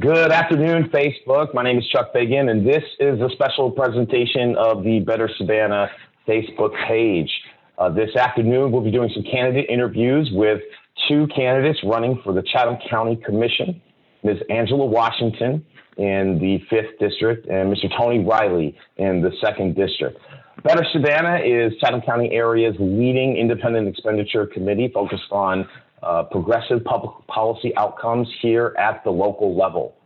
Good afternoon, Facebook. My name is Chuck Fagan, and this is a special presentation of the Better Savannah Facebook page. This afternoon, we'll be doing some candidate interviews with two candidates running for the Chatham County Commission, Ms. Angela Washington in the 5th District and Mr. Tony Riley in the 2nd District. Better Savannah is Chatham County area's leading independent expenditure committee focused on progressive public policy outcomes here at the local level.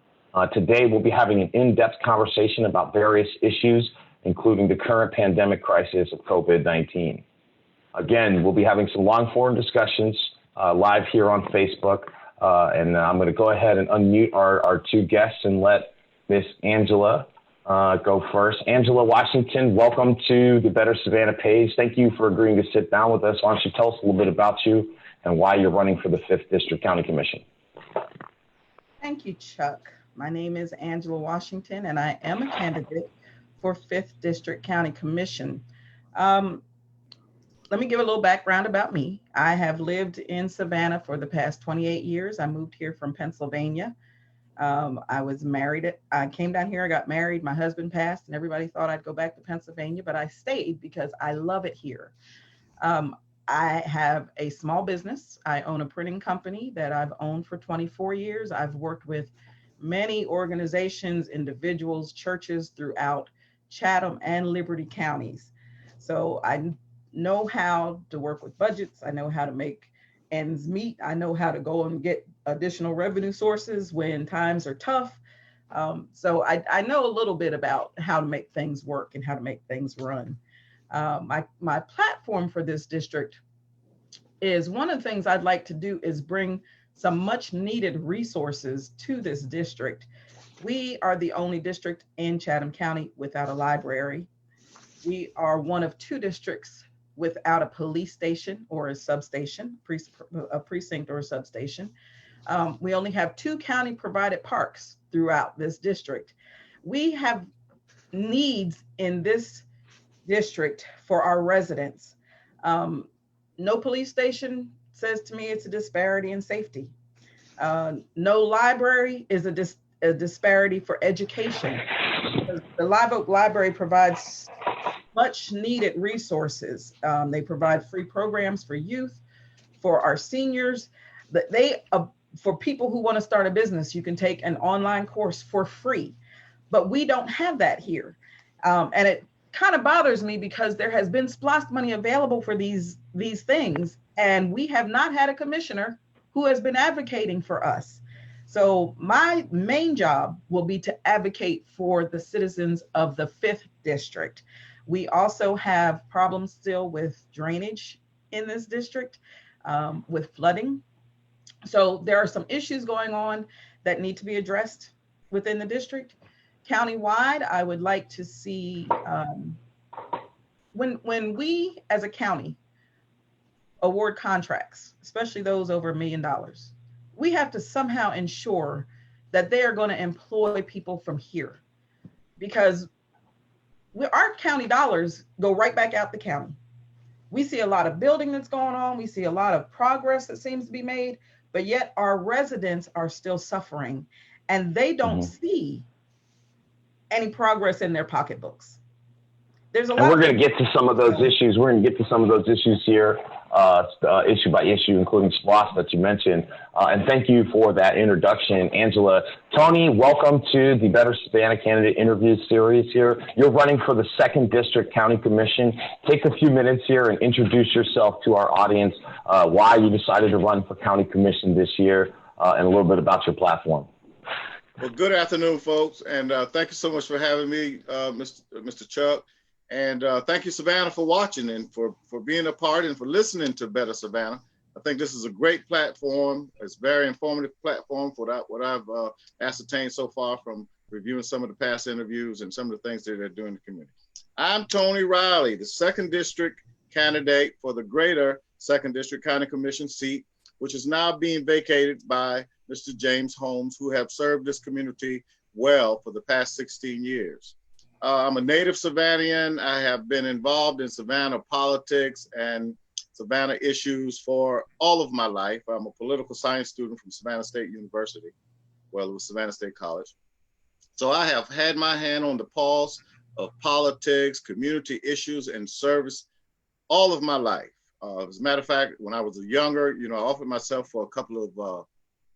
Today, we'll be having an in-depth conversation about various issues, including the current pandemic crisis of COVID-19. Again, we'll be having some long-form discussions live here on Facebook, and I'm going to go ahead and unmute our two guests and let Miss Angela go first. Angela Washington, welcome to the Better Savannah page. Thank you for agreeing to sit down with us. Why don't you tell us a little bit about you and why you're running for the 5th District County Commission. Thank you, Chuck. My name is Angela Washington, and I am a candidate for 5th District County Commission. Let me give a little background about me. I have lived in Savannah for the past 28 years. I moved here from Pennsylvania. I was married. I came down here, I got married, my husband passed, and everybody thought I'd go back to Pennsylvania, but I stayed because I love it here. I have a small business. I own a printing company that I've owned for 24 years. I've worked with many organizations, individuals, churches throughout Chatham and Liberty counties. So I know how to work with budgets. I know how to make ends meet. I know how to go and get additional revenue sources when times are tough. So I know a little bit about how to make things work and how to make things run. My platform for this district is one of the things I'd like to do is bring some much needed resources to this district. We are the only district in Chatham County without a library. We are one of 2 districts without a police station or a substation, a precinct or a substation. We only have 2 county provided parks throughout this district. We have needs in this district for our residents. No police station says to me it's a disparity in safety. No library is a disparity for education. The Live Oak Library provides much needed resources. They provide free programs for youth, for our seniors. For people who want to start a business, you can take an online course for free, but we don't have that here. And it kind of bothers me because there has been SPLOST money available for these things, and we have not had a commissioner who has been advocating for us. So my main job will be to advocate for the citizens of the 5th District. We also have problems still with drainage in this district, with flooding. So there are some issues going on that need to be addressed within the district. Countywide, I would like to see, when we as a county award contracts, especially those over $1 million, we have to somehow ensure that they are going to employ people from here, because our county dollars go right back out the county. We see a lot of building that's going on. We see a lot of progress that seems to be made, but yet our residents are still suffering, and they don't see any progress in their pocketbooks. There's a lot. And we're going to get to some of those issues. We're going to get to some of those issues here, issue by issue, including SPLOST that you mentioned. And thank you for that introduction, Angela. Tony, welcome to the Better Savannah Candidate Interviews series here. You're running for the 2nd District County Commission. Take a few minutes here and introduce yourself to our audience, why you decided to run for County Commission this year, and a little bit about your platform. Well, good afternoon, folks, and thank you so much for having me, Mr. Chuck. And thank you, Savannah, for watching and for being a part and for listening to Better Savannah. I think this is a great platform. It's a very informative platform for what I've ascertained so far from reviewing some of the past interviews and some of the things that they're doing in the community. I'm Tony Riley, the 2nd District candidate for the greater 2nd District County Commission seat, which is now being vacated by Mr. James Holmes, who have served this community well for the past 16 years. I'm a native Savannian. I have been involved in Savannah politics and Savannah issues for all of my life. I'm a political science student from Savannah State University. well, it was Savannah State College. So I have had my hand on the pulse of politics, community issues, and service all of my life. As a matter of fact, when I was younger, I offered myself for a couple of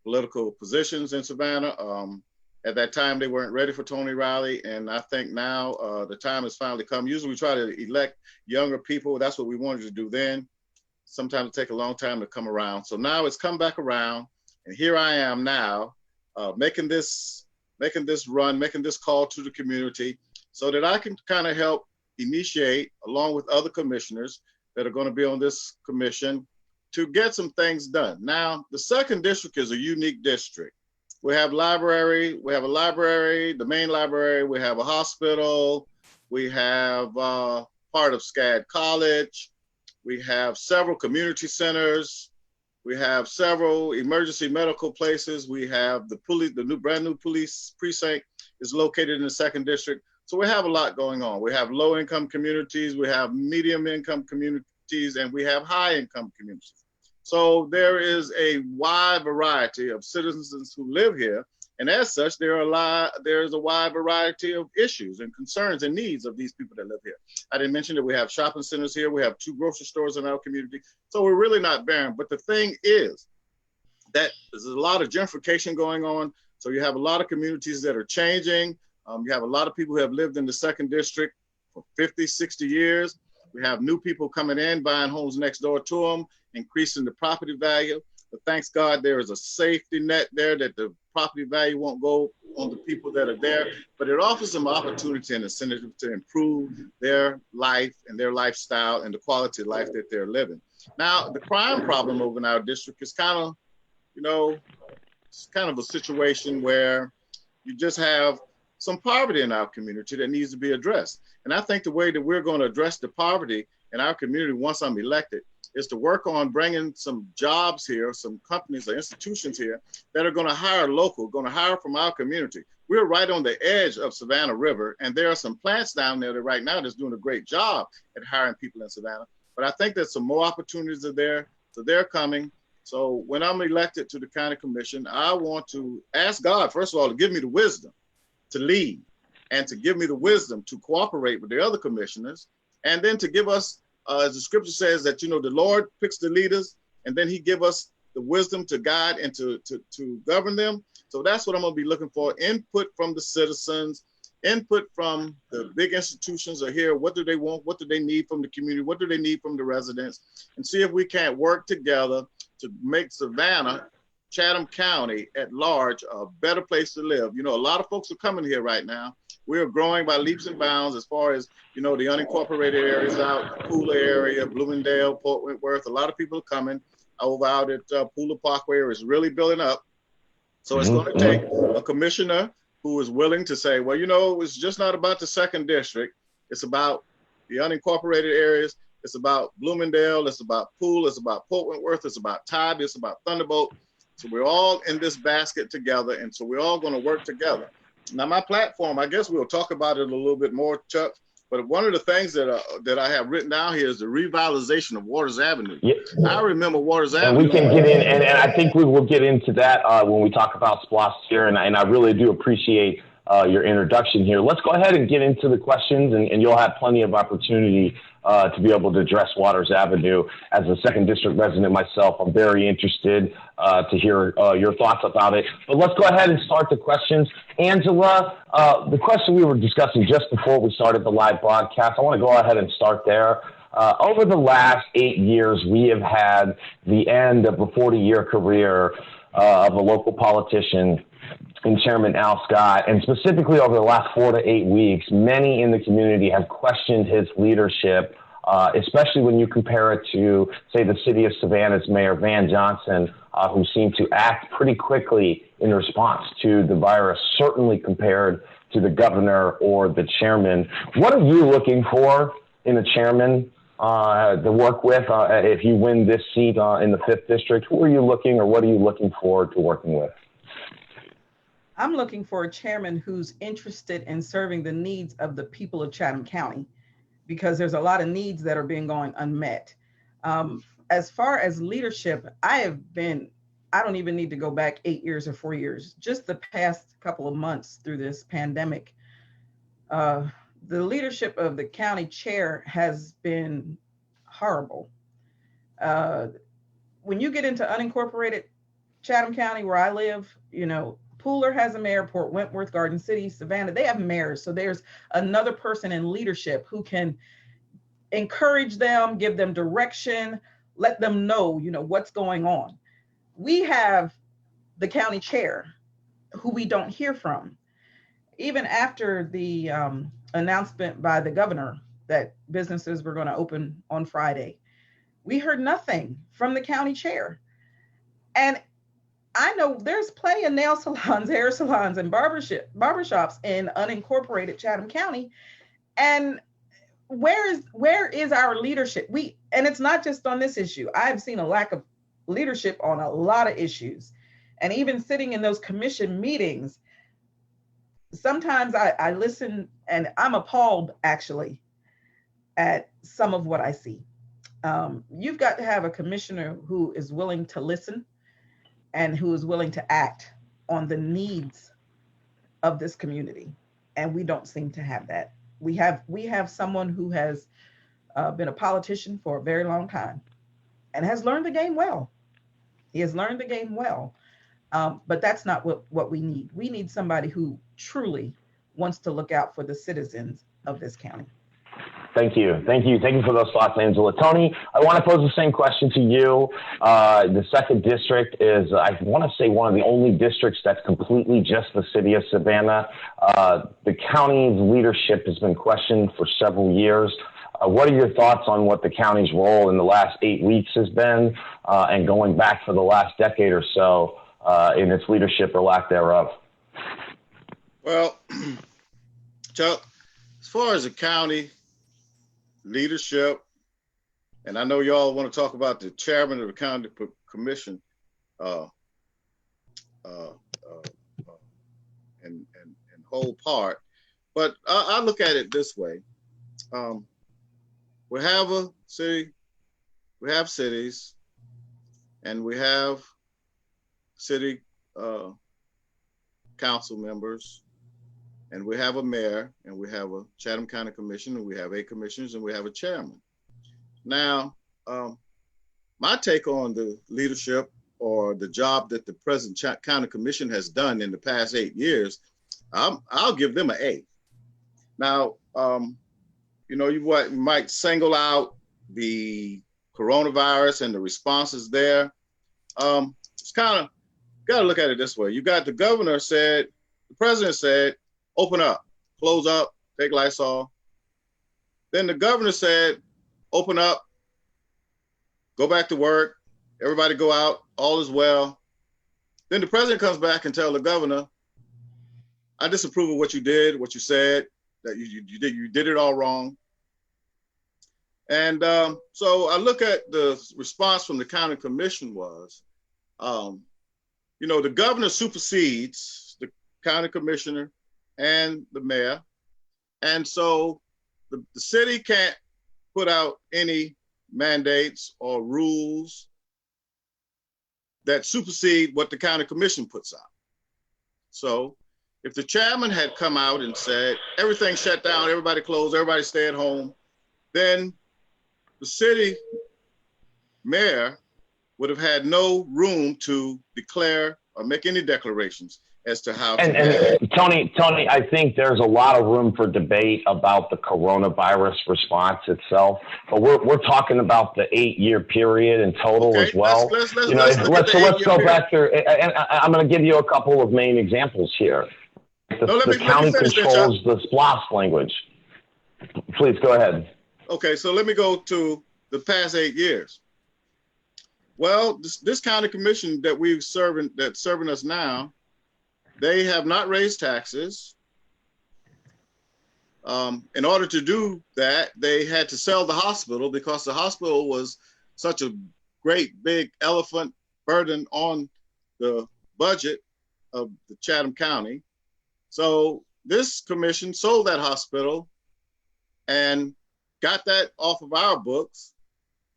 political positions in Savannah. At that time, they weren't ready for Tony Riley, and I think now the time has finally come. Usually we try to elect younger people. That's what we wanted to do then. Sometimes it takes a long time to come around. So now it's come back around, and here I am now making this run, making this call to the community so that I can kind of help initiate, along with other commissioners that are going to be on this commission, to get some things done. Now, the second district is a unique district. We have a library, the main library, we have a hospital, we have part of SCAD College, we have several community centers, we have several emergency medical places, we have the police, brand new police precinct is located in the second district. So we have a lot going on. We have low income communities, we have medium income communities, and we have high income communities. So there is a wide variety of citizens who live here. And as such, there's a wide variety of issues and concerns and needs of these people that live here. I didn't mention that we have shopping centers here. We have 2 grocery stores in our community. So we're really not barren. But the thing is that there's a lot of gentrification going on. So you have a lot of communities that are changing. You have a lot of people who have lived in the second district for 50, 60 years. We have new people coming in, buying homes next door to them, increasing the property value. But thanks God, there is a safety net there that the property value won't go on the people that are there, but it offers them opportunity and incentive to improve their life and their lifestyle and the quality of life that they're living. Now, the crime problem over in our district is kind of, it's kind of a situation where you just have some poverty in our community that needs to be addressed. And I think the way that we're going to address the poverty in our community once I'm elected is to work on bringing some jobs here, some companies or institutions here that are going to hire local, going to hire from our community. We're right on the edge of Savannah River, and there are some plants down there that right now that's doing a great job at hiring people in Savannah. But I think that some more opportunities are there, so they're coming. So when I'm elected to the county commission, I want to ask God, first of all, to give me the wisdom to lead and to give me the wisdom to cooperate with the other commissioners, and then to give us, as the scripture says, that, the Lord picks the leaders and then he give us the wisdom to guide and to govern them. So that's what I'm going to be looking for. Input from the citizens, input from the big institutions are here. What do they want? What do they need from the community? What do they need from the residents? And see if we can't work together to make Savannah, Chatham County at large, a better place to live. A lot of folks are coming here right now. We're growing by leaps and bounds as far as, the unincorporated areas out, Pooler area, Bloomingdale, Port Wentworth. A lot of people are coming over out at Pooler Parkway is really building up. So it's going to take a commissioner who is willing to say, well, it's just not about the second district. It's about the unincorporated areas. It's about Bloomingdale. It's about Poole. It's about Port Wentworth. It's about Tybee. It's about Thunderbolt. So we're all in this basket together, and so we're all going to work together. Now, my platform, I guess we'll talk about it a little bit more, Chuck, but one of the things that I have written down here is the revitalization of Waters Avenue. Yeah. I remember Waters Avenue. And we can get in, and I think we will get into that when we talk about SPLOST here, and I really do appreciate your introduction here. Let's go ahead and get into the questions, and you'll have plenty of opportunity to be able to address Waters Avenue. As a second district resident myself, I'm very interested to hear your thoughts about it. But let's go ahead and start the questions. Angela, the question we were discussing just before we started the live broadcast, I want to go ahead and start there. Over the last 8 years, we have had the end of a 40-year career of a local politician and Chairman Al Scott, and specifically over the last 4 to 8 weeks, many in the community have questioned his leadership, especially when you compare it to, say, the city of Savannah's Mayor Van Johnson, who seemed to act pretty quickly in response to the virus, certainly compared to the governor or the chairman. What are you looking for in a chairman to work with if you win this seat in the 5th district? Who are you looking, or what are you looking forward to working with? I'm looking for a chairman who's interested in serving the needs of the people of Chatham County, because there's a lot of needs that are being going unmet. As far as leadership, I have been I don't even need to go back 8 years or 4 years, just the past couple of months through this pandemic. The leadership of the county chair has been horrible. When you get into unincorporated Chatham County, where I live, Pooler has a mayor, Port Wentworth, Garden City, Savannah, they have mayors. So there's another person in leadership who can encourage them, give them direction, let them know, what's going on. We have the county chair who we don't hear from. Even after the announcement by the governor that businesses were going to open on Friday, we heard nothing from the county chair. And I know there's plenty of nail salons, hair salons, and barbershops in unincorporated Chatham County. And where is our leadership? And it's not just on this issue. I've seen a lack of leadership on a lot of issues. And even sitting in those commission meetings, sometimes I listen and I'm appalled actually at some of what I see. You've got to have a commissioner who is willing to listen and who is willing to act on the needs of this community. And we don't seem to have that. We have someone who has been a politician for a very long time and has learned the game well. He has learned the game well. But that's not what we need. We need somebody who truly wants to look out for the citizens of this county. Thank you for those thoughts, Angela. Tony, I want to pose the same question to you. The second district is, I want to say, one of the only districts that's completely just the city of Savannah. The county's leadership has been questioned for several years. What are your thoughts on what the county's role in the last 8 weeks has been, and going back for the last decade or so in its leadership or lack thereof? Well, Chuck, as far as the county leadership, and I know y'all want to talk about the chairman of the county commission and whole part, but I look at it this way. We have a city, we have cities, and we have city council members, and we have a mayor, and we have a Chatham County Commission, and we have 8 commissioners, and we have a chairman. Now, my take on the leadership or the job that the present County Commission has done in the past 8 years, I'll give them an A. Now, you might single out the coronavirus and the responses there. It's kind of got to look at it this way. You got the governor said, the president said, open up, close up, take Lysol. Then the governor said, open up, go back to work, everybody go out, all is well. Then the president comes back and tells the governor, I disapprove of what you did, what you said, that you did it all wrong. And so I look at the response from the county commission was, the governor supersedes the county commissioner and the mayor. And so the city can't put out any mandates or rules that supersede what the county commission puts out. So if the chairman had come out and said, everything shut down, everybody closed, everybody stay at home, then the city mayor would have had no room to declare or make any declarations as to how. And Tony, I think there's a lot of room for debate about the coronavirus response itself, but we're talking about the 8-year period in total as well. Let's go back there, and I'm going to give you a couple of main examples here. The county controls the SPLOST language. Please go ahead. Okay, so let me go to the past 8 years. Well, this county commission that's serving us now, they have not raised taxes. In order to do that, they had to sell the hospital because the hospital was such a great big elephant burden on the budget of the Chatham County. So this commission sold that hospital and got that off of our books.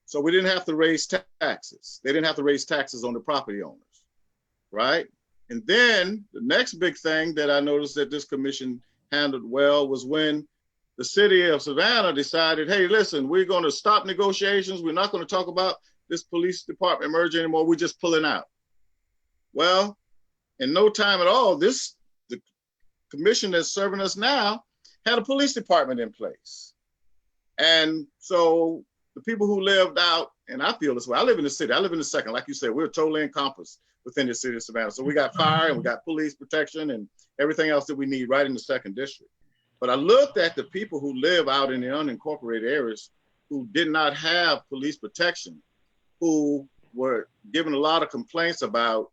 So we didn't have to raise taxes. They didn't have to raise taxes on the property owners. right? And then the next big thing that I noticed that this commission handled well was when the city of Savannah decided, hey, listen, we're going to stop negotiations. We're not going to talk about this police department merger anymore. We're just pulling out. Well, in no time at all, the commission that's serving us now had a police department in place. And so the people who lived out, and I feel this way, I live in the city, I live in the second, like you said, we're totally encompassed within the city of Savannah. So we got fire and we got police protection and everything else that we need right in the second district. But I looked at the people who live out in the unincorporated areas who did not have police protection, who were given a lot of complaints about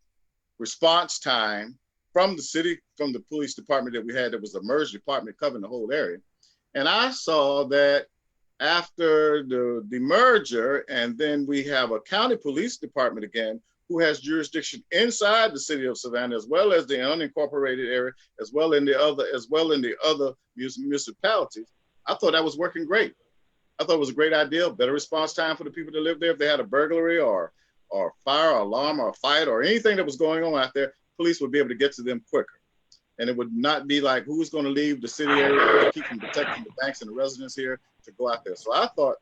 response time from the city, from the police department that we had, that was a merged department covering the whole area. And I saw that after the merger, and then we have a county police department again, who has jurisdiction inside the city of Savannah, as well as the unincorporated area, as well in the other municipalities. I thought that was working great. I thought it was a great idea, better response time for the people that live there. If they had a burglary or fire or alarm or a fight or anything that was going on out there, police would be able to get to them quicker. And it would not be like, who's going to leave the city area to keep from protecting the banks and the residents here to go out there. So I thought,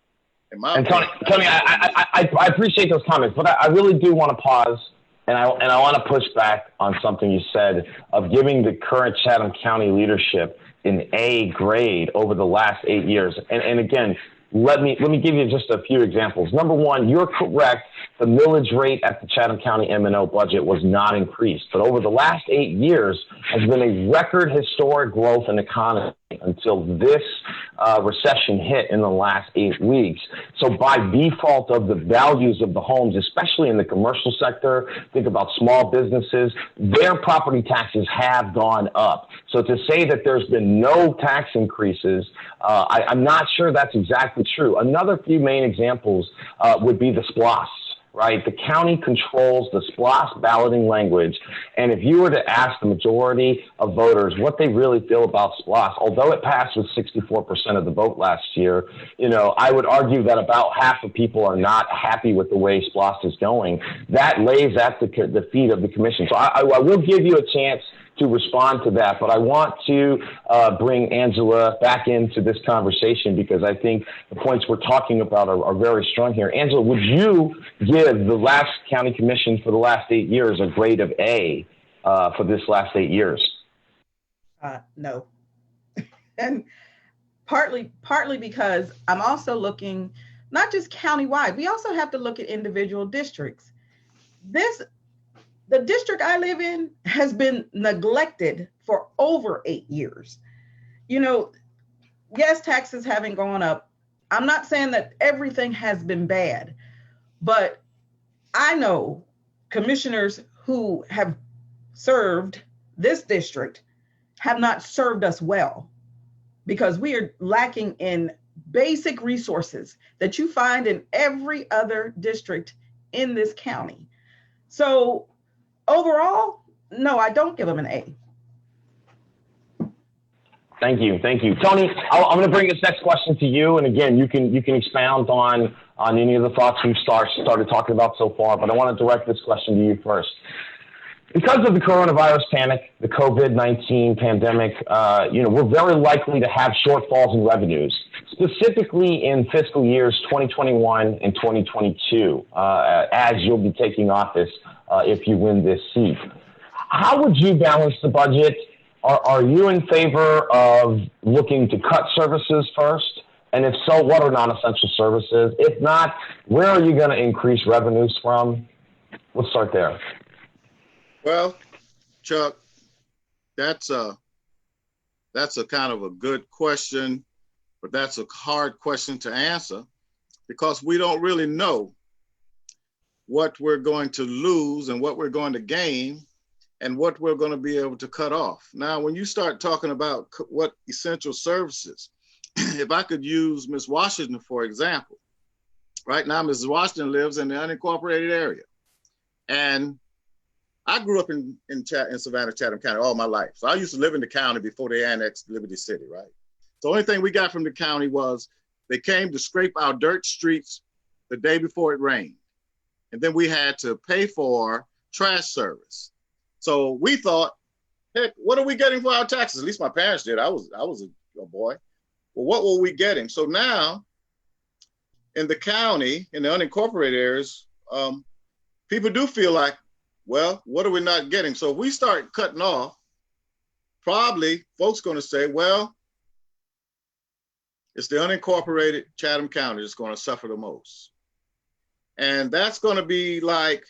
and Tony, I appreciate those comments, but I really do want to pause, and I want to push back on something you said of giving the current Chatham County leadership an A grade over the last 8 years. And again, let me give you just a few examples. Number one, you're correct. The millage rate at the Chatham County M&O budget was not increased, but over the last 8 years has been a record historic growth in the economy until this recession hit in the last 8 weeks. So by default of the values of the homes, especially in the commercial sector, think about small businesses, their property taxes have gone up. So to say that there's been no tax increases, I'm not sure that's exactly true. Another few main examples would be the SPLOST. Right, the county controls the SPLOST balloting language, and if you were to ask the majority of voters what they really feel about SPLOST, although it passed with 64% of the vote last year, I would argue that about half of people are not happy with the way SPLOST is going. That lays at the feet of the commission. So I will give you a chance to respond to that, but I want to bring Angela back into this conversation because I think the points we're talking about are very strong here. Angela, would you give the last county commission for the last 8 years a grade of A for this last 8 years? No. And partly because I'm also looking not just countywide, we also have to look at individual districts. The district I live in has been neglected for over 8 years. Yes, taxes haven't gone up. I'm not saying that everything has been bad, but I know commissioners who have served this district have not served us well because we are lacking in basic resources that you find in every other district in this county. So overall, no, I don't give them an A. Thank you. Tony, I'm going to bring this next question to you. And again, you can expound on any of the thoughts we've started talking about so far, but I want to direct this question to you first. Because of the coronavirus panic, the COVID-19 pandemic, we're very likely to have shortfalls in revenues, specifically in fiscal years 2021 and 2022, as you'll be taking office if you win this seat. How would you balance the budget? Are you in favor of looking to cut services first? And if so, what are non-essential services? If not, where are you going to increase revenues from? Let's start there. Well, Chuck, that's a kind of a good question, but that's a hard question to answer because we don't really know what we're going to lose and what we're going to gain and what we're going to be able to cut off. Now, when you start talking about what essential services, if I could use Ms. Washington, for example, right now, Mrs. Washington lives in the unincorporated area. And I grew up in Savannah, Chatham County all my life. So I used to live in the county before they annexed Liberty City, right? So the only thing we got from the county was they came to scrape our dirt streets the day before it rained. And then we had to pay for trash service. So we thought, heck, what are we getting for our taxes? At least my parents did. I was a boy. Well, what were we getting? So now in the county, in the unincorporated areas, people do feel like, well, what are we not getting? So if we start cutting off, probably folks going to say, well, it's the unincorporated Chatham County that's going to suffer the most. And that's going to be like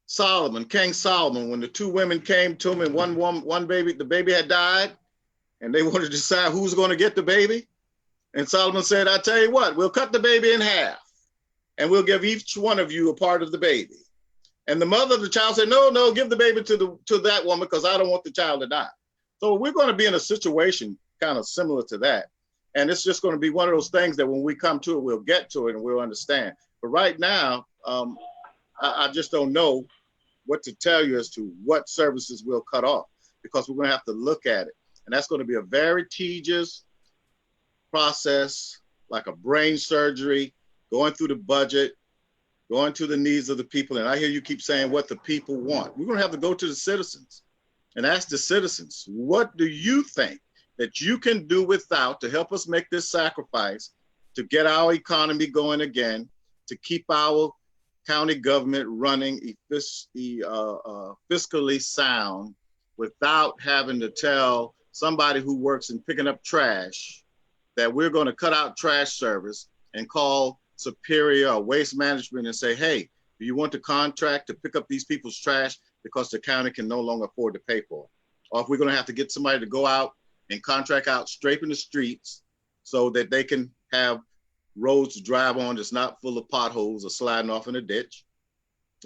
Solomon, King Solomon, when the two women came to him and one baby, the baby had died, and they wanted to decide who's going to get the baby. And Solomon said, I tell you what, we'll cut the baby in half and we'll give each one of you a part of the baby. And the mother of the child said, no, give the baby to that woman because I don't want the child to die. So we're going to be in a situation kind of similar to that. And it's just going to be one of those things that when we come to it, we'll get to it and we'll understand. But right now, I just don't know what to tell you as to what services we'll cut off, because we're going to have to look at it. And that's going to be a very tedious process, like a brain surgery, going through the budget, going to the needs of the people. And I hear you keep saying what the people want. We're going to have to go to the citizens and ask the citizens, what do you think that you can do without to help us make this sacrifice to get our economy going again, to keep our county government running fiscally sound without having to tell somebody who works in picking up trash that we're going to cut out trash service and call Superior or Waste Management and say, hey, do you want to contract to pick up these people's trash because the county can no longer afford to pay for it? Or if we're going to have to get somebody to go out and contract out scraping the streets so that they can have roads to drive on that's not full of potholes or sliding off in a ditch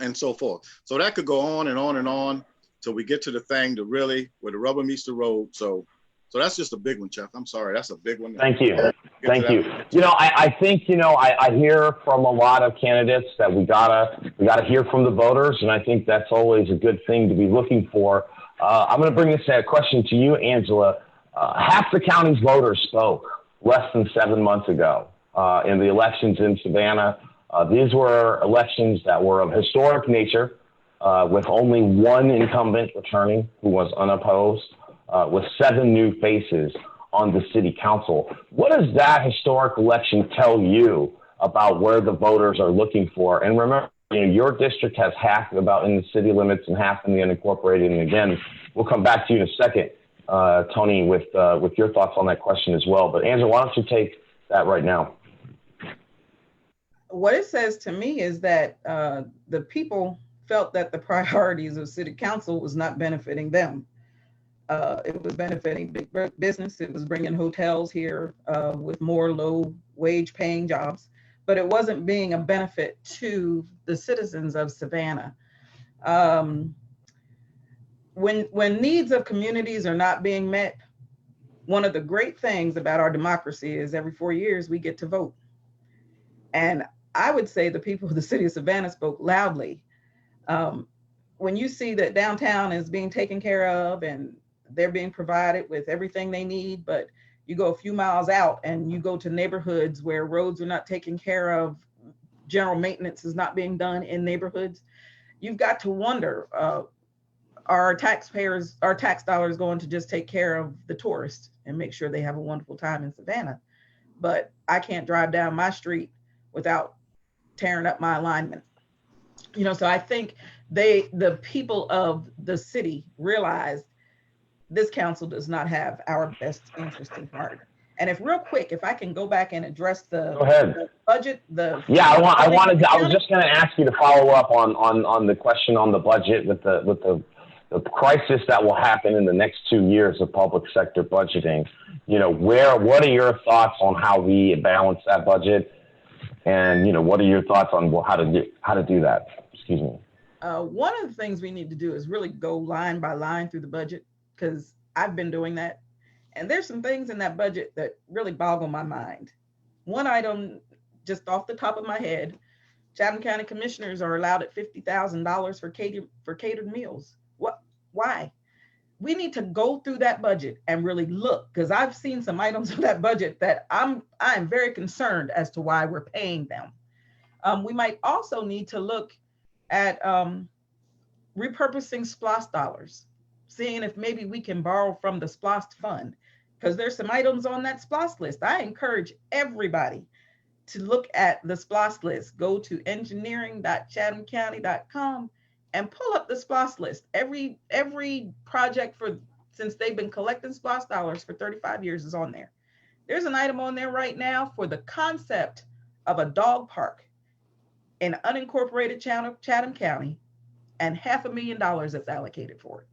and so forth. So that could go on and on and on till we get to the thing to really where the rubber meets the road. So that's just a big one, Chuck. I'm sorry, that's a big one. Thank you. Thank you. You know, I think, you know, I hear from a lot of candidates that we gotta hear from the voters, and I think that's always a good thing to be looking for. I'm going to bring this question to you, Angela. Half the county's voters spoke less than 7 months ago in the elections in Savannah. These were elections that were of historic nature, with only one incumbent returning who was unopposed, with 7 new faces on the city council. What does that historic election tell you about where the voters are looking for? And remember, you know, your district has half about in the city limits and half in the unincorporated. And again, we'll come back to you in a second, Tony, with your thoughts on that question as well. But Angela, why don't you take that right now? What it says to me is that the people felt that the priorities of city council was not benefiting them. It was benefiting big business. It was bringing hotels here with more low wage paying jobs, but it wasn't being a benefit to the citizens of Savannah. When needs of communities are not being met, one of the great things about our democracy is every 4 years we get to vote. And I would say the people of the city of Savannah spoke loudly. When you see that downtown is being taken care of and they're being provided with everything they need, but you go a few miles out and you go to neighborhoods where roads are not taken care of, general maintenance is not being done in neighborhoods, you've got to wonder, are our tax dollars going to just take care of the tourists and make sure they have a wonderful time in Savannah? But I can't drive down my street without tearing up my alignment. You know, so I think the people of the city realized this council does not have our best interest in heart. And if I can go back and address the budget, I was just going to ask you to follow up on the question on the budget with the crisis that will happen in the next 2 years of public sector budgeting. You know, what are your thoughts on how we balance that budget? And, you know, what are your thoughts on how to do that? Excuse me. One of the things we need to do is really go line by line through the budget, because I've been doing that. And there's some things in that budget that really boggle my mind. One item, just off the top of my head, Chatham County commissioners are allowed at $50,000 for catered meals. Why? We need to go through that budget and really look, because I've seen some items of that budget that I'm very concerned as to why we're paying them. We might also need to look at repurposing SPLOST dollars, seeing if maybe we can borrow from the SPLOST fund, because there's some items on that SPLOST list. I encourage everybody to look at the SPLOST list. Go to engineering.chathamcounty.com and pull up the SPLOST list. Every project since they've been collecting SPLOST dollars for 35 years is on there. There's an item on there right now for the concept of a dog park in unincorporated Chatham County, and $500,000 that's allocated for it.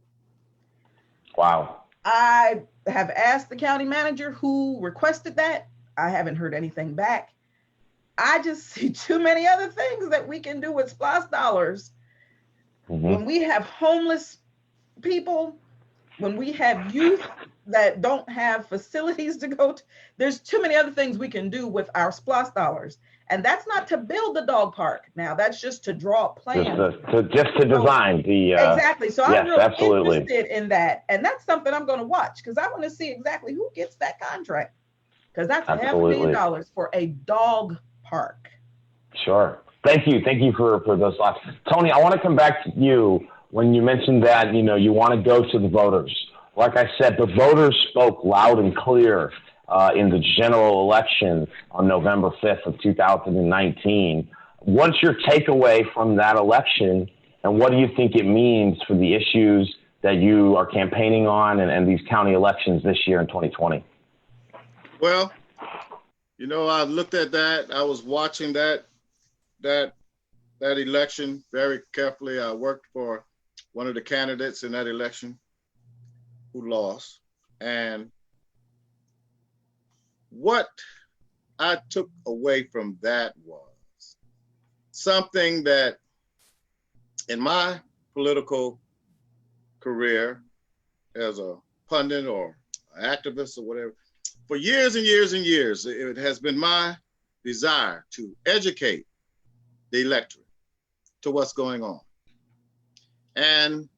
Wow. I have asked the county manager who requested that. I haven't heard anything back. I just see too many other things that we can do with SPLOST dollars. When we have homeless people, when we have youth that don't have facilities to go to, there's too many other things we can do with our SPLOST dollars. And that's not to build the dog park. Now, that's just to draw a plan. Just to design the... exactly. So I'm really absolutely interested in that. And that's something I'm going to watch, because I want to see exactly who gets that contract. Because that's $500,000 for a dog park. Sure. Thank you. Thank you for those thoughts. Tony, I want to come back to you when you mentioned that, you want to go to the voters. Like I said, the voters spoke loud and clear in the general election on November 5th of 2019. What's your takeaway from that election, and what do you think it means for the issues that you are campaigning on and these county elections this year in 2020? Well, I looked at that. I was watching that election very carefully. I worked for one of the candidates in that election who lost. And what I took away from that was something that in my political career as a pundit or activist or whatever, for years and years and years, it has been my desire to educate the electorate to what's going on. And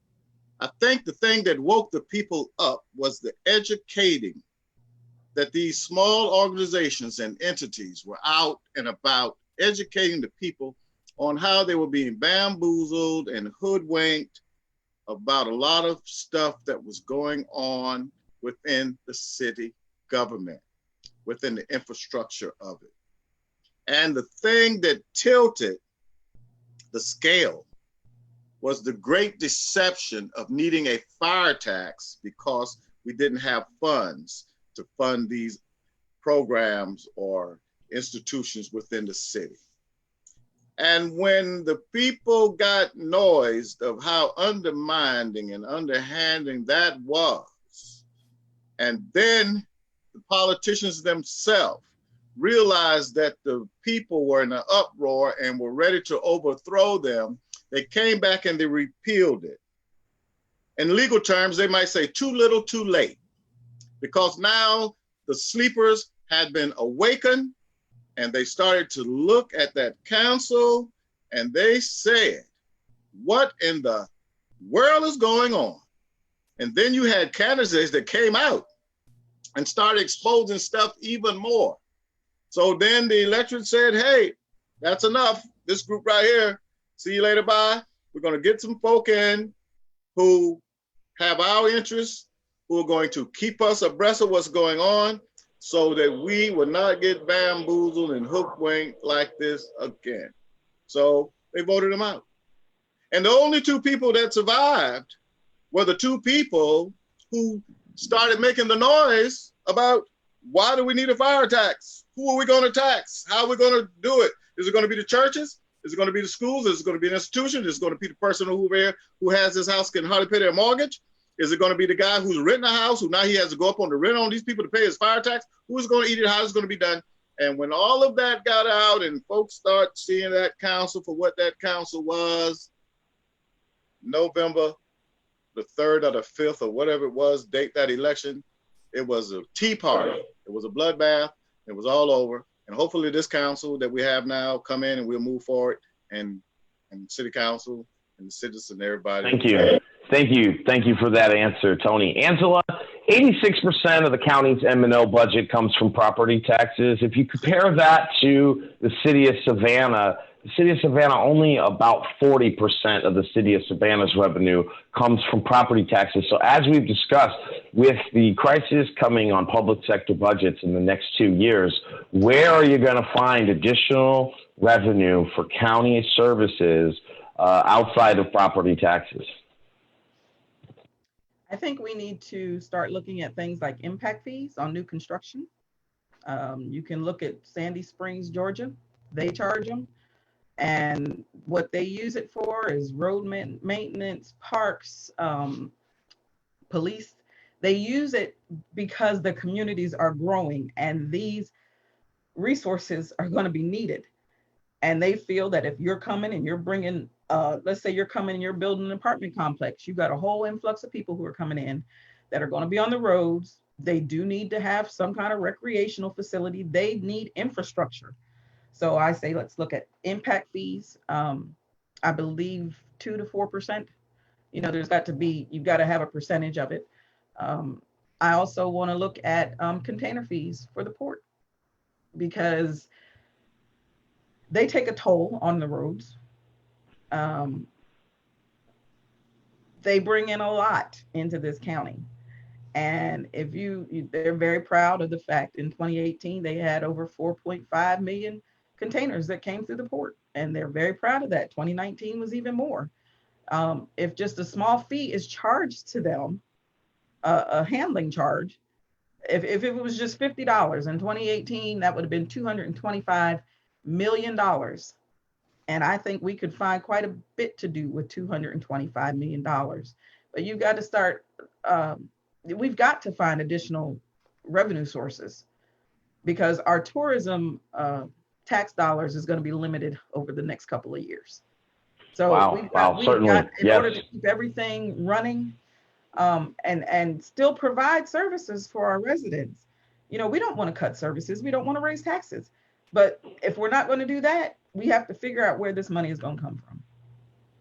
I think the thing that woke the people up was the educating that these small organizations and entities were out and about, educating the people on how they were being bamboozled and hoodwinked about a lot of stuff that was going on within the city government, within the infrastructure of it. And the thing that tilted the scale was the great deception of needing a fire tax because we didn't have funds to fund these programs or institutions within the city. And when the people got noised of how undermining and underhanding that was, and then the politicians themselves realized that the people were in an uproar and were ready to overthrow them, they came back and they repealed it. In legal terms, they might say too little, too late, because now the sleepers had been awakened and they started to look at that council and they said, what in the world is going on? And then you had candidates that came out and started exposing stuff even more. So then the electorate said, hey, that's enough. This group right here, see you later, bye. We're going to get some folk in who have our interests, who are going to keep us abreast of what's going on so that we will not get bamboozled and hoodwinked like this again. So they voted him out. And the only two people that survived were the two people who started making the noise about why do we need a fire tax? Who are we going to tax? How are we going to do it? Is it going to be the churches? Is it going to be the schools? Is it going to be an institution? Is it going to be the person over here who has this house can hardly pay their mortgage? Is it going to be the guy who's renting a house who now he has to go up on the rent on these people to pay his fire tax? Who is going to eat it? How is it going to be done? And when all of that got out and folks start seeing that council for what that council was, November the 3rd or the 5th or whatever it was, date that election, it was a tea party. It was a bloodbath. It was all over. And hopefully this council that we have now come in and we'll move forward, and city council and the citizens and everybody. Thank you. Thank you. Thank you for that answer, Tony. Angela, 86% of the county's M&O budget comes from property taxes. If you compare that to the city of Savannah, the city of Savannah, only about 40% of the city of Savannah's revenue comes from property taxes. So as we've discussed, with the crisis coming on public sector budgets in the next 2 years, where are you going to find additional revenue for county services outside of property taxes? I think we need to start looking at things like impact fees on new construction. You can look at Sandy Springs, Georgia. They charge them. And what they use it for is road maintenance, parks, police. They use it because the communities are growing and these resources are going to be needed. And they feel that if you're coming and you're bringing, let's say you're coming and you're building an apartment complex, you've got a whole influx of people who are coming in that are going to be on the roads. They do need to have some kind of recreational facility. They need infrastructure. So I say, let's look at impact fees. I believe 2 to 4%. You know, there's got to be, you've got to have a percentage of it. I also want to look at container fees for the port because they take a toll on the roads. They bring in a lot into this county. And if they're very proud of the fact in 2018, they had over 4.5 million containers that came through the port. And they're very proud of that. 2019 was even more. If just a small fee is charged to them, a handling charge, if it was just $50 in 2018, that would have been $225 million. And I think we could find quite a bit to do with $225 million. But you've got to start, we've got to find additional revenue sources because our tourism tax dollars is going to be limited over the next couple of years. So we've got in order to keep everything running and still provide services for our residents. You know, we don't want to cut services. We don't want to raise taxes. But if we're not going to do that, we have to figure out where this money is going to come from.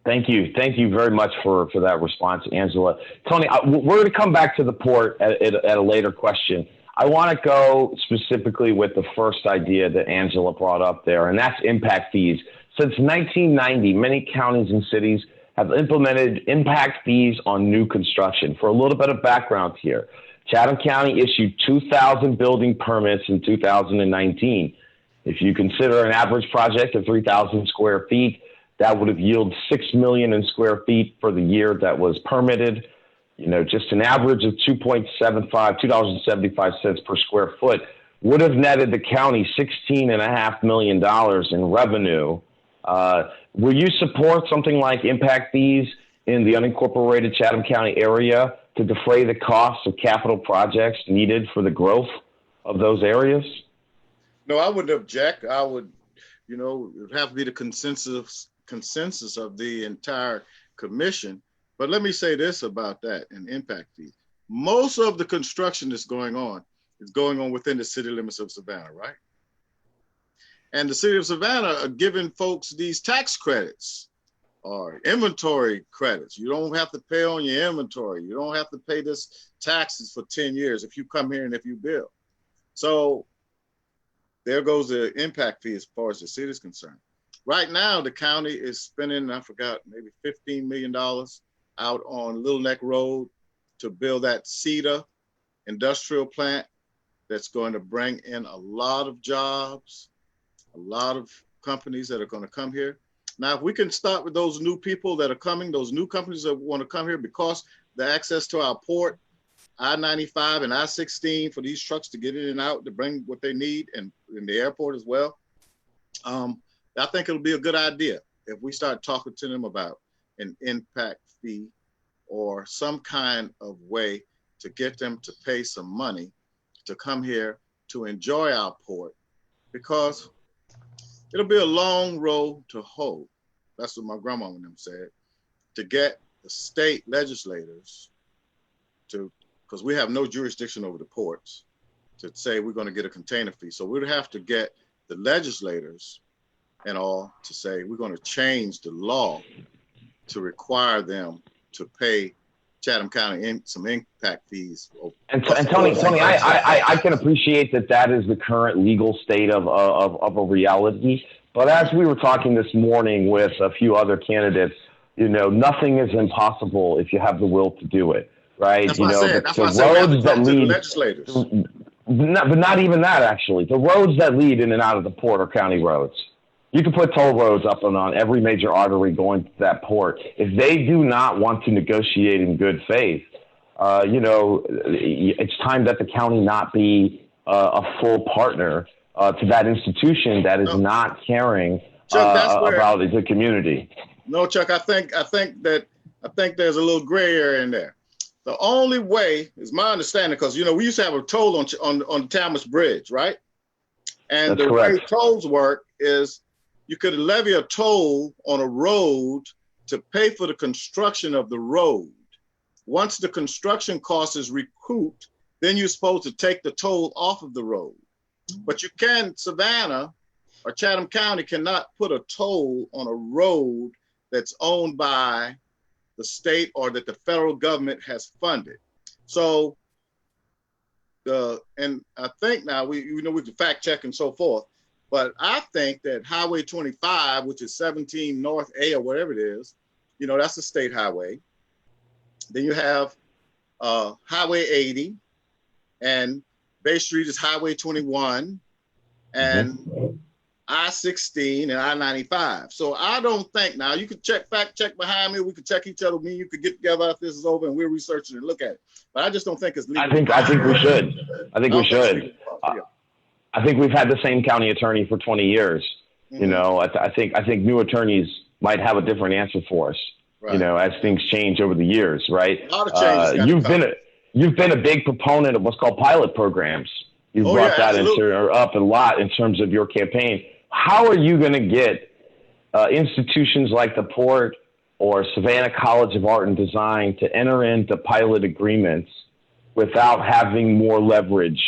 Thank you. Thank you very much for that response, Angela. Tony, we're going to come back to the port at a later question. I want to go specifically with the first idea that Angela brought up there, and that's impact fees. Since 1990, many counties and cities have implemented impact fees on new construction. For a little bit of background here, Chatham County issued 2,000 building permits in 2019. If you consider an average project of 3,000 square feet, that would have yielded 6 million in square feet for the year that was permitted. You know, just an average of $2.75 per square foot would have netted the county $16.5 million in revenue. Will you support something like impact fees in the unincorporated Chatham County area to defray the costs of capital projects needed for the growth of those areas? No, I wouldn't object. I would, you know, it would have to be the consensus of the entire commission. But let me say this about that and impact fees. Most of the construction that's going on is going on within the city limits of Savannah, right? And the city of Savannah are giving folks these tax credits or inventory credits. You don't have to pay on your inventory. You don't have to pay this taxes for 10 years if you come here and if you build. So there goes the impact fee as far as the city is concerned. Right now, the county is spending, I forgot, maybe $15 million out on Little Neck Road to build that Ceda industrial plant that's going to bring in a lot of jobs, a lot of companies that are going to come here. Now, if we can start with those new people that are coming, those new companies that want to come here because the access to our port, I-95 and I-16 for these trucks to get in and out to bring what they need and in the airport as well. I think it'll be a good idea if we start talking to them about an impact fee or some kind of way to get them to pay some money to come here to enjoy our port, because it'll be a long road to hoe. That's what my grandma and them said, to get the state legislators to, because we have no jurisdiction over the ports, to say we're going to get a container fee. So we'd have to get the legislators and all to say we're going to change the law to require them to pay Chatham County some impact fees. And Tony, I can appreciate that is the current legal state of a reality. But as we were talking this morning with a few other candidates, nothing is impossible if you have the will to do it, right? That's what I said. That's why I said we have to talk to the legislators. But not even that, actually. The roads that lead in and out of the port are county roads. You can put toll roads up and on every major artery going to that port. If they do not want to negotiate in good faith, it's time that the county not be a full partner to that institution that is not caring about the community. No, Chuck, I think there's a little gray area in there. The only way is my understanding, because we used to have a toll on the Talmadge Bridge, right? And That's the correct. way tolls work is you could levy a toll on a road to pay for the construction of the road. Once the construction cost is recouped, then you're supposed to take the toll off of the road. But you can't, Savannah or Chatham County cannot put a toll on a road that's owned by the state or that the federal government has funded. So, and I think now we can fact check and so forth, but I think that Highway 25, which is 17 North A or whatever it is, that's a state highway. Then you have Highway 80, and Bay Street is Highway 21, and I-16 and I-95. So I don't think, now you could fact check behind me, we could check each other, you could get together after this is over and we'll research it and look at it. But I just don't think it's legal. I think we should. I think we've had the same county attorney for 20 years. Mm-hmm. I think new attorneys might have a different answer for us, right, as things change over the years, right? A lot of changes. You've been a big proponent of what's called pilot programs. You've brought that up a lot in terms of your campaign. How are you going to get institutions like the Port or Savannah College of Art and Design to enter into pilot agreements without having more leverage,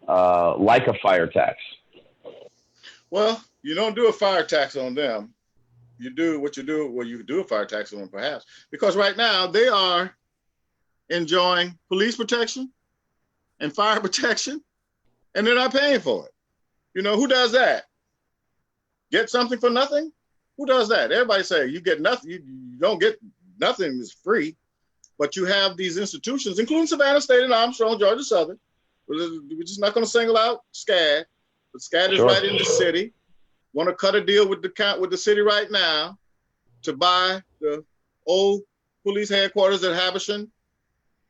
like a fire tax? Well, you don't do a fire tax on them. You do what you do. Well, you do a fire tax on them, perhaps, because right now they are enjoying police protection and fire protection, and they're not paying for it. Who does that? Get something for nothing? Who does that? Everybody say you get nothing. You don't get nothing. Is free. But you have these institutions, including Savannah State and Armstrong, Georgia Southern. We're just not going to single out SCAD, but SCAD is right in the city. Want to cut a deal with the city right now to buy the old police headquarters at Habersham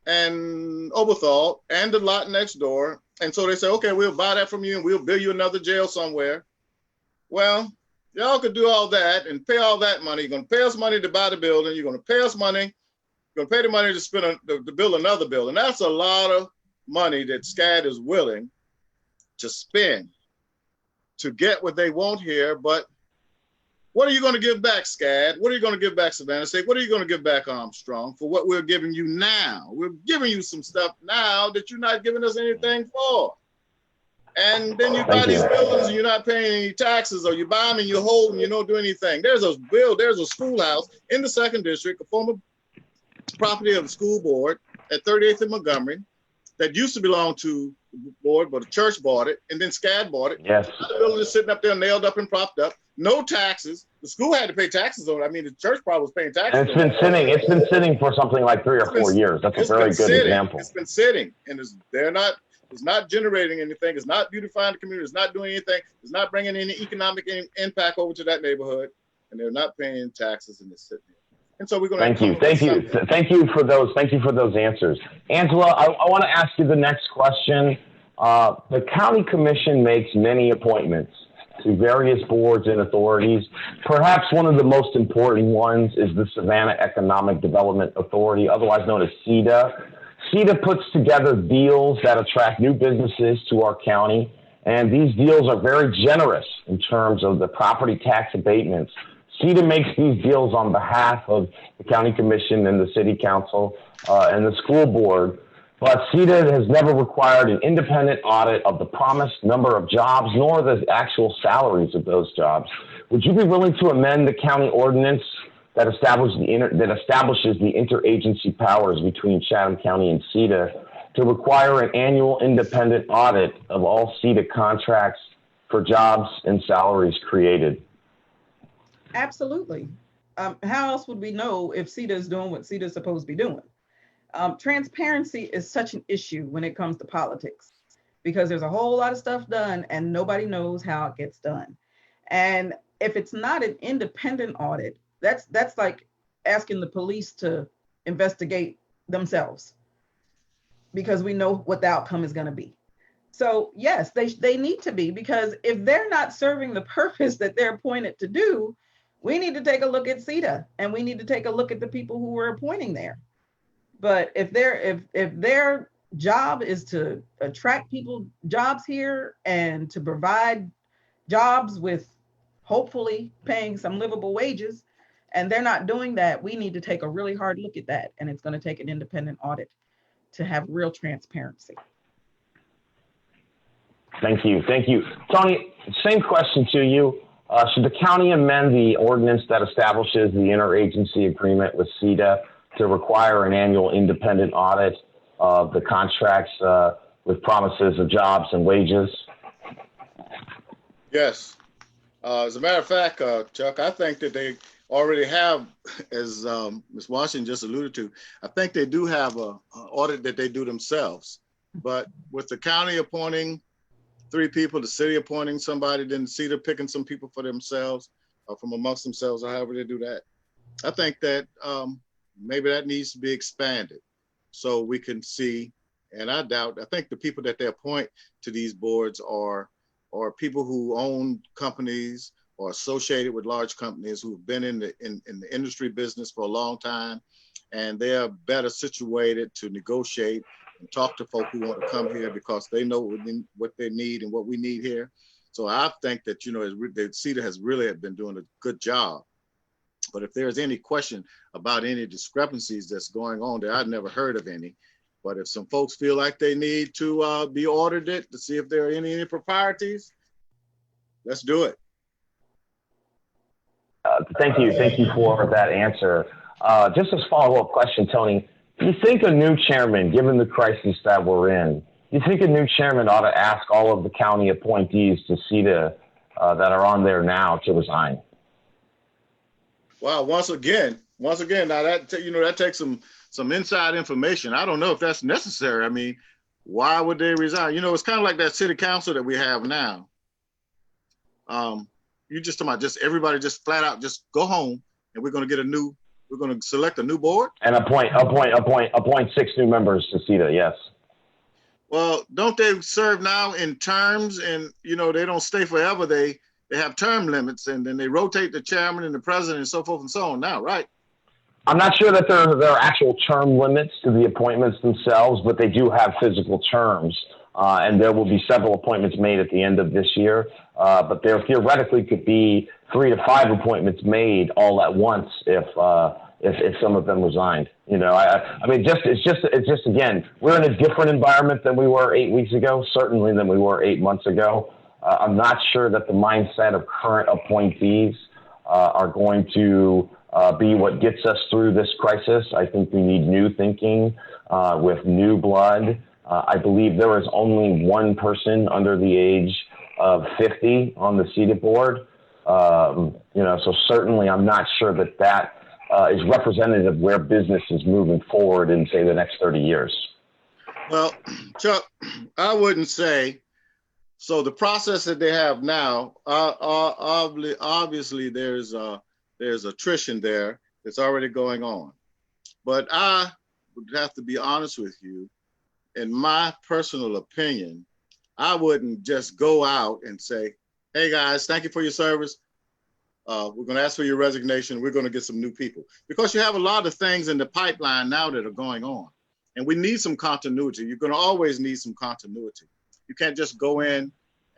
and Oberthal and the lot next door. And so they say, okay, we'll buy that from you and we'll build you another jail somewhere. Well, y'all could do all that and pay all that money. You're going to pay us money to buy the building. You're going to pay us money. You're going to pay the money to build another building. That's a lot of money that SCAD is willing to spend to get what they want here. But what are you going to give back, SCAD? What are you going to give back, Savannah State? What are you going to give back, Armstrong, for what we're giving you now? We're giving you some stuff now that you're not giving us anything for. And then you buy these buildings and you're not paying any taxes, or you buy them and you hold them, you don't do anything. There's a schoolhouse in the 2nd District, a former property of the school board at 38th and Montgomery that used to belong to the board, but the church bought it, and then SCAD bought it. Yes. The building is sitting up there nailed up and propped up. No taxes. The school had to pay taxes on it. I mean, the church probably was paying taxes. And it's been sitting for something like 3 or 4 years. That's a very good example. It's been sitting, and it's not generating anything. It's not beautifying the community. It's not doing anything. It's not bringing any economic impact over to that neighborhood, and they're not paying taxes, and it's sitting there. And so we're going to thank you for those answers. Angela, I want to ask you the next question. The county commission makes many appointments to various boards and authorities. Perhaps one of the most important ones is the Savannah Economic Development Authority, otherwise known as Ceda. Ceda puts together deals that attract new businesses to our county, and these deals are very generous in terms of the property tax abatements. Ceda makes these deals on behalf of the county commission and the city council and the school board, but Ceda has never required an independent audit of the promised number of jobs nor the actual salaries of those jobs. Would you be willing to amend the county ordinance that establishes the interagency powers between Chatham County and Ceda to require an annual independent audit of all Ceda contracts for jobs and salaries created? Absolutely. How else would we know if Ceda is doing what Ceda is supposed to be doing? Transparency is such an issue when it comes to politics, because there's a whole lot of stuff done and nobody knows how it gets done. And if it's not an independent audit, that's like asking the police to investigate themselves, because we know what the outcome is going to be. So yes, they need to be, because if they're not serving the purpose that they're appointed to do, we need to take a look at Ceda, and we need to take a look at the people who we're appointing there. But if their job is to attract people jobs here and to provide jobs with hopefully paying some livable wages, and they're not doing that, we need to take a really hard look at that. And it's going to take an independent audit to have real transparency. Thank you. Thank you. Tony, same question to you. Should the county amend the ordinance that establishes the interagency agreement with Ceda to require an annual independent audit of the contracts with promises of jobs and wages? Yes. As a matter of fact, Chuck, I think that they already have, as Ms. Washington just alluded to, I think they do have an audit that they do themselves. But with the county appointing 3 people, the city appointing somebody, then Ceda picking some people for themselves, or from amongst themselves, or however they do that, I think that maybe that needs to be expanded so we can see. And I think the people that they appoint to these boards are people who own companies or associated with large companies who've been in the industry business for a long time, and they are better situated to negotiate and talk to folk who want to come here because they know what they need and what we need here. So I think that, that Ceda has really been doing a good job. But if there's any question about any discrepancies that's going on there, I've never heard of any. But if some folks feel like they need to be audited to see if there are any improprieties, let's do it. Thank you. Thank you for that answer. Just as a follow-up question, Tony, do you think a new chairman, given the crisis that we're in, do you think a new chairman ought to ask all of the county appointees to Ceda that are on there now to resign? Wow, once again, now that takes some inside information. I don't know if that's necessary. I mean, why would they resign? It's kind of like that city council that we have now. You just talking about just everybody just flat out just go home, and we're going to select a new board and appoint 6 new members to Ceda. Yes. Well, don't they serve now in terms, and they don't stay forever. They have term limits, and then they rotate the chairman and the president and so forth and so on now, right? I'm not sure that there are actual term limits to the appointments themselves, but they do have physical terms. And there will be several appointments made at the end of this year. But there theoretically could be 3 to 5 appointments made all at once if some of them resigned. It's just again, we're in a different environment than we were 8 weeks ago, certainly than we were 8 months ago. I'm not sure that the mindset of current appointees are going to be what gets us through this crisis. I think we need new thinking with new blood. I believe there is only one person under the age of 50 on the Ceda board. So certainly I'm not sure that is representative of where business is moving forward in, say, the next 30 years. Well, Chuck, I wouldn't say. So the process that they have now, obviously there's attrition there that's already going on. But I would have to be honest with you. In my personal opinion, I wouldn't just go out and say, hey guys, thank you for your service. We're going to ask for your resignation. We're going to get some new people, because you have a lot of things in the pipeline now that are going on, and we need some continuity. You're going to always need some continuity. You can't just go in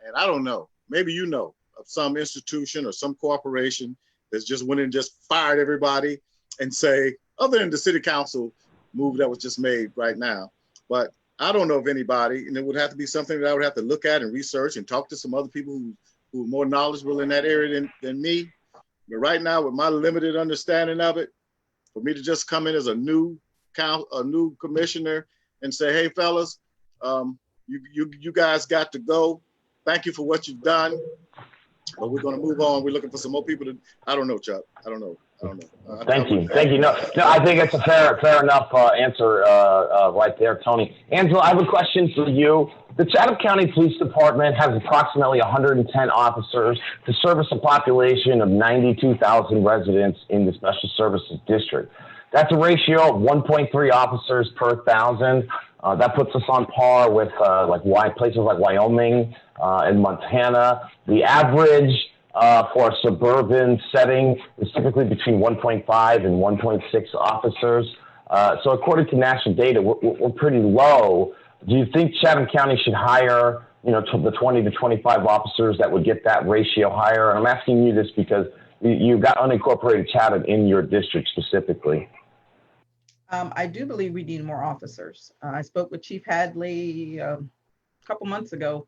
and, I don't know, maybe of some institution or some corporation that's just went and just fired everybody and say, other than the city council move that was just made right now. But I don't know of anybody, and it would have to be something that I would have to look at and research and talk to some other people who are more knowledgeable in that area than me. But right now, with my limited understanding of it, for me to just come in as a new commissioner and say, hey, fellas, you guys got to go. Thank you for what you've done. But we're going to move on. We're looking for some more people to, I don't know, Chuck. I don't know. Thank you. No, I think it's a fair enough answer right there, Tony. Angela, I have a question for you. The Chatham County Police Department has approximately 110 officers to service a population of 92,000 residents in the Special Services District. That's a ratio of 1.3 officers per 1,000. That puts us on par with places like Wyoming and Montana. The average for a suburban setting is typically between 1.5 and 1.6 officers. So according to national data, we're pretty low. Do you think Chatham County should hire, to the 20 to 25 officers that would get that ratio higher? And I'm asking you this because you've got unincorporated Chatham in your district specifically. I do believe we need more officers. I spoke with Chief Hadley a couple months ago,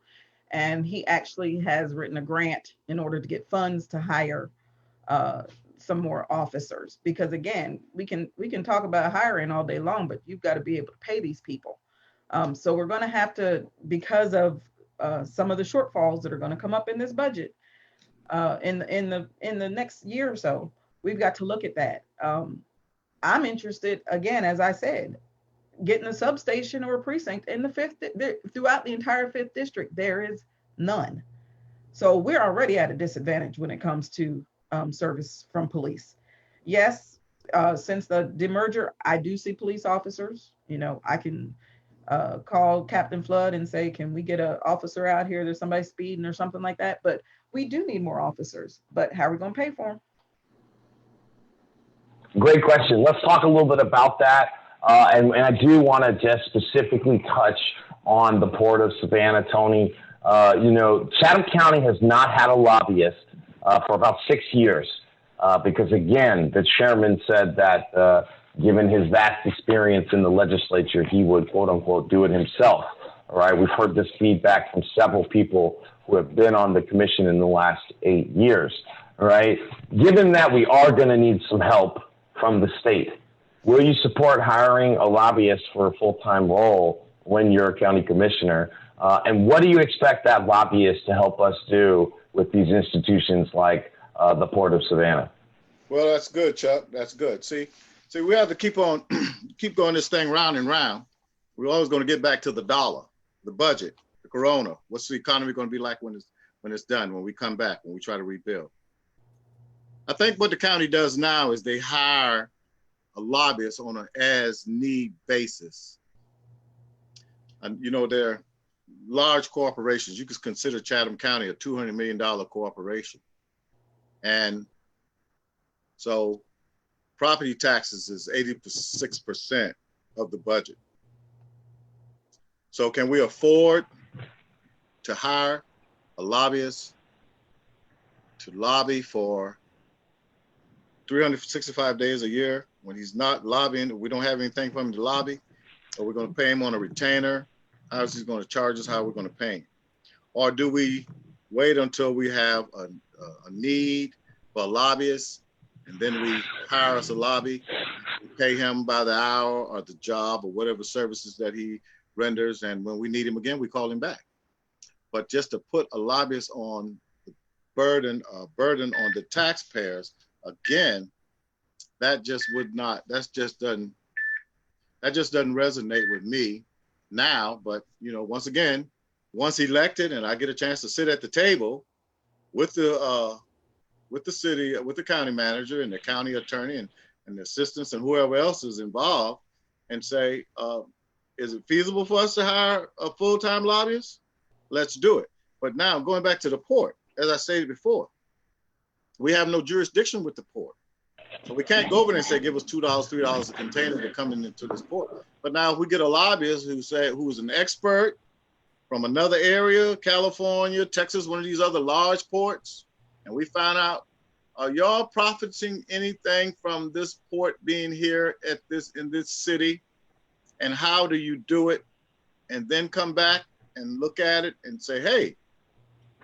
and he actually has written a grant in order to get funds to hire some more officers. Because again, we can talk about hiring all day long, but you've got to be able to pay these people. So we're going to have to, because of some of the shortfalls that are going to come up in this budget in the next year or so, we've got to look at that. I'm interested, again, as I said, getting a substation or a precinct in throughout the entire 5th district. There is none. So we're already at a disadvantage when it comes to service from police. Yes, since the demerger, I do see police officers. I can call Captain Flood and say, can we get an officer out here? There's somebody speeding or something like that. But we do need more officers. But how are we going to pay for them? Great question. Let's talk a little bit about that. And I do want to just specifically touch on the Port of Savannah, Tony. Chatham County has not had a lobbyist for about 6 years because, again, the chairman said that given his vast experience in the legislature, he would, quote unquote, do it himself. All right. We've heard this feedback from several people who have been on the commission in the last 8 years. All right. Given that we are going to need some help from the state, will you support hiring a lobbyist for a full-time role when you're a county commissioner? And what do you expect that lobbyist to help us do with these institutions like the Port of Savannah? Well, that's good, Chuck. That's good. See, we have to keep going this thing round and round. We're always going to get back to the dollar, the budget, the corona. What's the economy going to be like when it's done, when we come back, when we try to rebuild? I think what the county does now is they hire a lobbyist on an as-need basis. And, they're large corporations. You could consider Chatham County a $200 million corporation. And so property taxes is 86% of the budget. So can we afford to hire a lobbyist to lobby for 365 days a year when he's not lobbying? We don't have anything for him to lobby, or we're going to pay him on a retainer. How is he going to charge us? How are we going to pay him? Or do we wait until we have a need for a lobbyist, and then we hire us a lobby, we pay him by the hour or the job or whatever services that he renders, and when we need him again, we call him back? But just to put a lobbyist on the burden on the taxpayers, again, that just doesn't resonate with me now. But once again, once elected and I get a chance to sit at the table with the city, with the county manager and the county attorney and the assistants and whoever else is involved, and say, is it feasible for us to hire a full-time lobbyist? Let's do it. But now going back to the port, as I stated before, we have no jurisdiction with the port. So we can't go over there and say, give us $2, $3 a container to come into this port. But now if we get a lobbyist who is an expert from another area, California, Texas, one of these other large ports, and we find out, are y'all profiting anything from this port being here in this city? And how do you do it? And then come back and look at it and say, hey,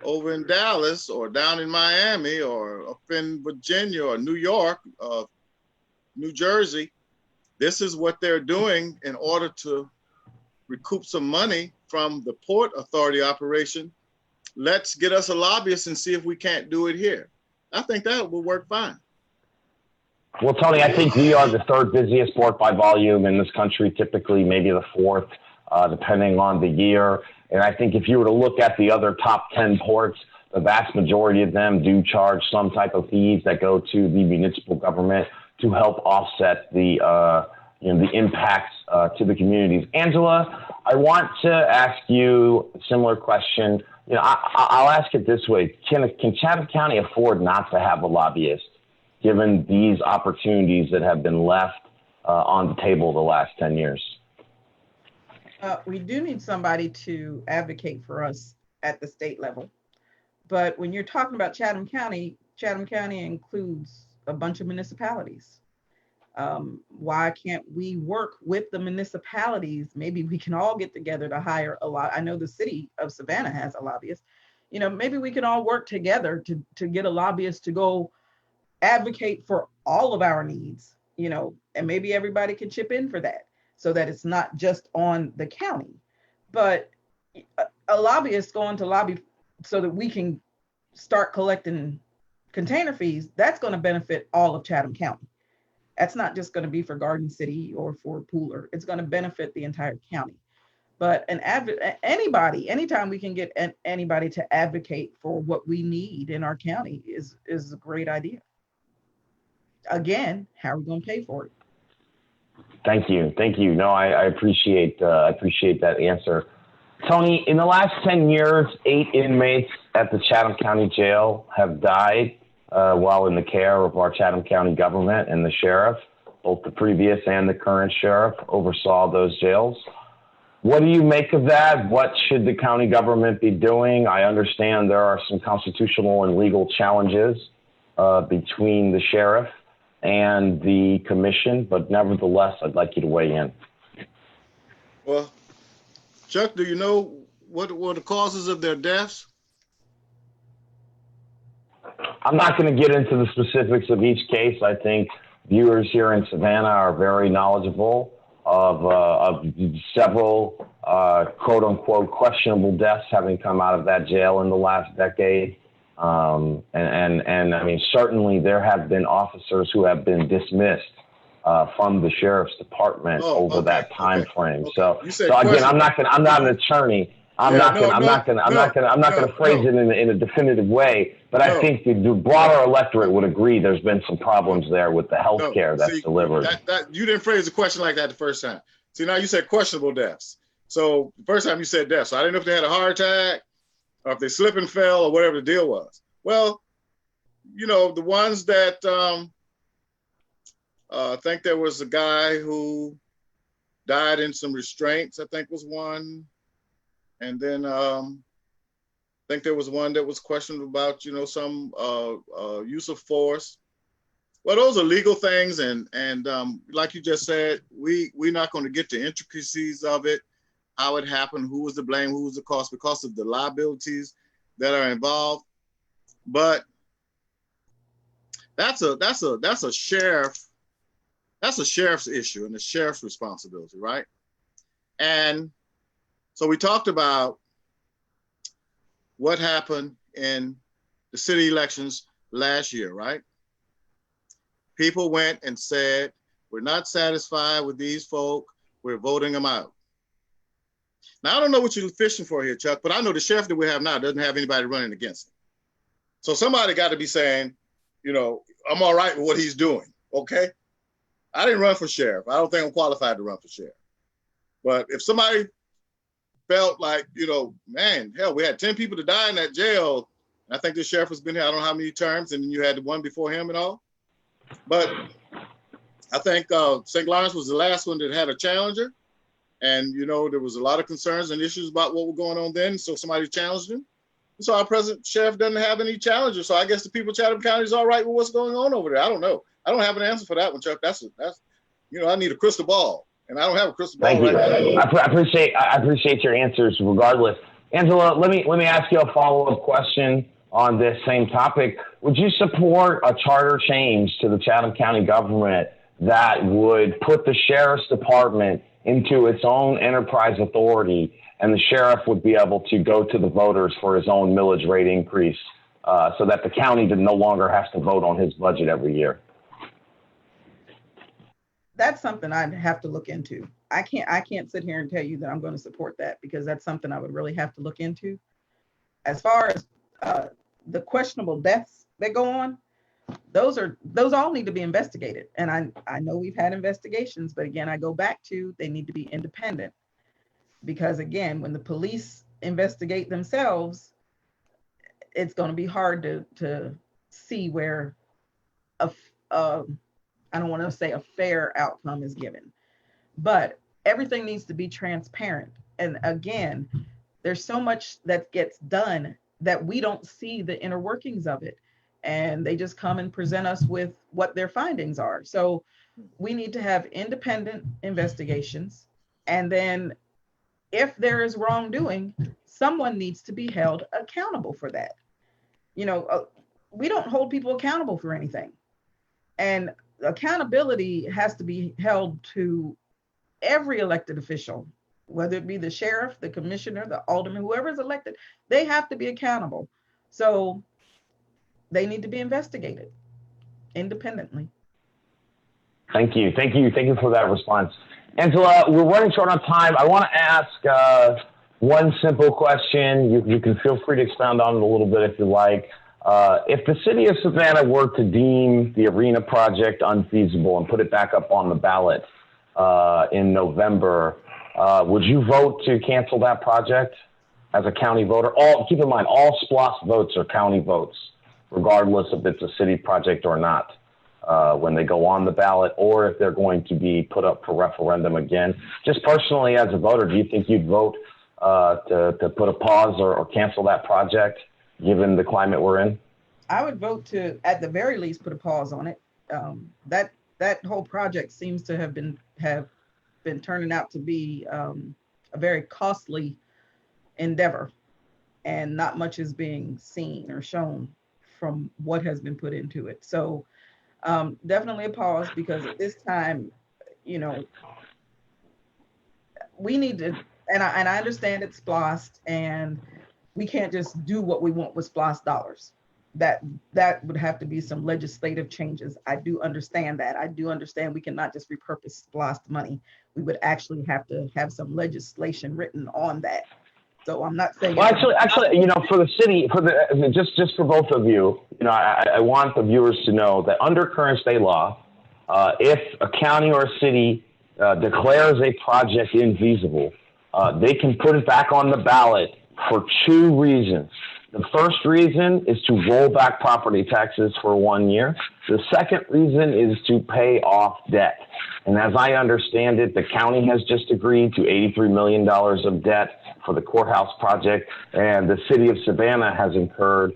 over in Dallas or down in Miami or up in Virginia or New York, New Jersey. This is what they're doing in order to recoup some money from the Port Authority operation. Let's get us a lobbyist and see if we can't do it here. I think that will work fine. Well, Tony, I think we are the third busiest port by volume in this country, typically maybe the fourth, depending on the year. And I think if you were to look at the other top 10 ports, the vast majority of them do charge some type of fees that go to the municipal government to help offset the the impacts to the communities. Angela, I want to ask you a similar question. I'll ask it this way. Can Chatham County afford not to have a lobbyist, given these opportunities that have been left on the table the last 10 years? We do need somebody to advocate for us at the state level. But when you're talking about Chatham County includes a bunch of municipalities. Why can't we work with the municipalities? Maybe we can all get together to hire a lot. I know the city of Savannah has a lobbyist. Maybe we can all work together to get a lobbyist to go advocate for all of our needs, and maybe everybody can chip in for that so that it's not just on the county. But a lobbyist going to lobby so that we can start collecting container fees, that's going to benefit all of Chatham County. That's not just going to be for Garden City or for Pooler. It's going to benefit the entire county. But anytime we can get anybody to advocate for what we need in our county is a great idea. Again, how are we going to pay for it? Thank you. No, I appreciate that answer. Tony, in the last 10 years, 8 inmates at the Chatham County Jail have died while in the care of our Chatham County government, and the sheriff, both the previous and the current sheriff, oversaw those jails. What do you make of that? What should the county government be doing? I understand there are some constitutional and legal challenges between the sheriff and the commission, but nevertheless, I'd like you to weigh in. Well, Chuck, do you know what were the causes of their deaths? I'm not going to get into the specifics of each case. I think viewers here in Savannah are very knowledgeable of several quote unquote questionable deaths having come out of that jail in the last decade. And I mean, certainly there have been officers who have been dismissed from the sheriff's department over that time frame. Okay. So again, I'm not an attorney. I'm not going to phrase it in a definitive way, but I think the broader electorate would agree there's been some problems there with the health care that's delivered. You didn't phrase the question like that the first time. See, now you said questionable deaths. So the first time you said deaths. So I didn't know if they had a heart attack or if they slip and fell or whatever the deal was. Well, the ones that I think there was a guy who died in some restraints, I think was one. And then I think there was one that was questioned about, some use of force. Well, those are legal things. And like you just said, we're not going to get the intricacies of it, how it happened, who was to blame, who was the cause, because of the liabilities that are involved. But that's a sheriff's issue and the sheriff's responsibility, right? And so we talked about what happened in the city elections last year, right? People went and said, we're not satisfied with these folk, we're voting them out. Now, I don't know what you're fishing for here, Chuck, but I know the sheriff that we have now doesn't have anybody running against him. So somebody got to be saying, I'm all right with what he's doing, okay? I didn't run for sheriff. I don't think I'm qualified to run for sheriff. But if somebody felt like, man, hell, we had 10 people to die in that jail. I think the sheriff has been here, I don't know how many terms, and then you had the one before him and all. But I think St. Lawrence was the last one that had a challenger. And, there was a lot of concerns and issues about what was going on then. So somebody challenged him. So our present sheriff doesn't have any challengers. So I guess the people of Chatham County is all right with what's going on over there. I don't know. I don't have an answer for that one, Chuck. That's I need a crystal ball. And I don't have a crystal ball. Thank you. Right now. I appreciate your answers regardless. Angela, let me ask you a follow-up question on this same topic. Would you support a charter change to the Chatham County government that would put the sheriff's department into its own enterprise authority, and the sheriff would be able to go to the voters for his own millage rate increase, so that the county no longer has to vote on his budget every year? That's something I'd have to look into. I can't sit here and tell you that I'm going to support that, because that's something I would really have to look into. As far as the questionable deaths that go on, those all need to be investigated. And I know we've had investigations, but again, I go back to, they need to be independent, because again, when the police investigate themselves, it's going to be hard to see where I don't want to say a fair outcome is given, but everything needs to be transparent. And again, there's so much that gets done that we don't see the inner workings of it. And they just come and present us with what their findings are. So we need to have independent investigations. And then if there is wrongdoing, someone needs to be held accountable for that. We don't hold people accountable for anything. And accountability has to be held to every elected official, whether it be the sheriff, the commissioner, the alderman, whoever is elected. They have to be accountable. So they need to be investigated independently. Thank you for that response. Angela, we're running short on time. I want to ask one simple question. You can feel free to expound on it a little bit if you like. If the city of Savannah were to deem the arena project unfeasible and put it back up on the ballot in November, would you vote to cancel that project as a county voter? Keep in mind, all SPLOST votes are county votes, regardless if it's a city project or not, when they go on the ballot, or if they're going to be put up for referendum again. Just personally, as a voter, do you think you'd vote to put a pause or cancel that project, given the climate we're in? I would vote to, at the very least, put a pause on it. That whole project seems to have been turning out to be a very costly endeavor, and not much is being seen or shown from what has been put into it. So definitely a pause, because at this time, we need to, and I understand it's SPLOST, and we can't just do what we want with SPLOST dollars. That would have to be some legislative changes. I do understand that. I do understand we cannot just repurpose SPLOST money. We would actually have to have some legislation written on that. So I'm not saying. Well, actually, for the city, just for both of you, I want the viewers to know that under current state law, if a county or a city declares a project infeasible, they can put it back on the ballot for two reasons. The first reason is to roll back property taxes for 1 year. The second reason is to pay off debt. And as I understand it, the county has just agreed to $83 million of debt for the courthouse project, and the city of Savannah has incurred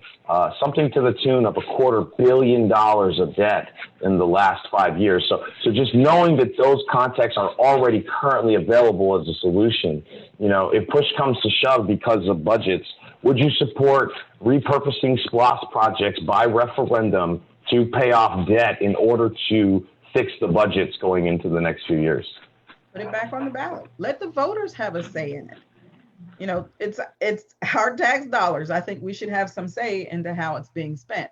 something to the tune of $250 million of debt in the last 5 years. So just knowing that those contexts are already currently available as a solution, if push comes to shove because of budgets, would you support repurposing SPLOST projects by referendum to pay off debt in order to fix the budgets going into the next few years? Put it back on the ballot. Let the voters have a say in it. It's our tax dollars. I think we should have some say into how it's being spent.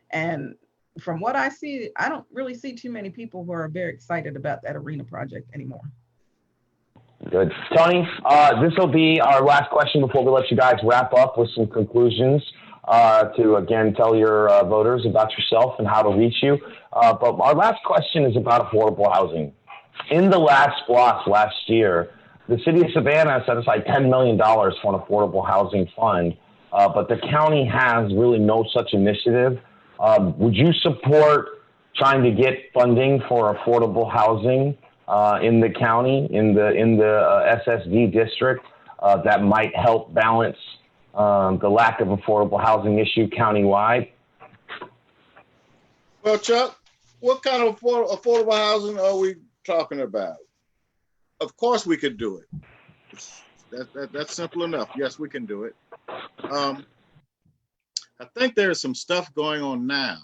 And from what I see, I don't really see too many people who are very excited about that arena project anymore. Good. Tony, this will be our last question before we let you guys wrap up with some conclusions to, again, tell your voters about yourself and how to reach you. But our last question is about affordable housing. In the last SPLOST last year, the city of Savannah set aside $10 million for an affordable housing fund, but the county has really no such initiative. Would you support trying to get funding for affordable housing in the county, in the SSD district, that might help balance the lack of affordable housing issue countywide? Well, Chuck, what kind of affordable housing are we talking about? Of course we could do it. That's simple enough. Yes, we can do it. I think there's some stuff going on now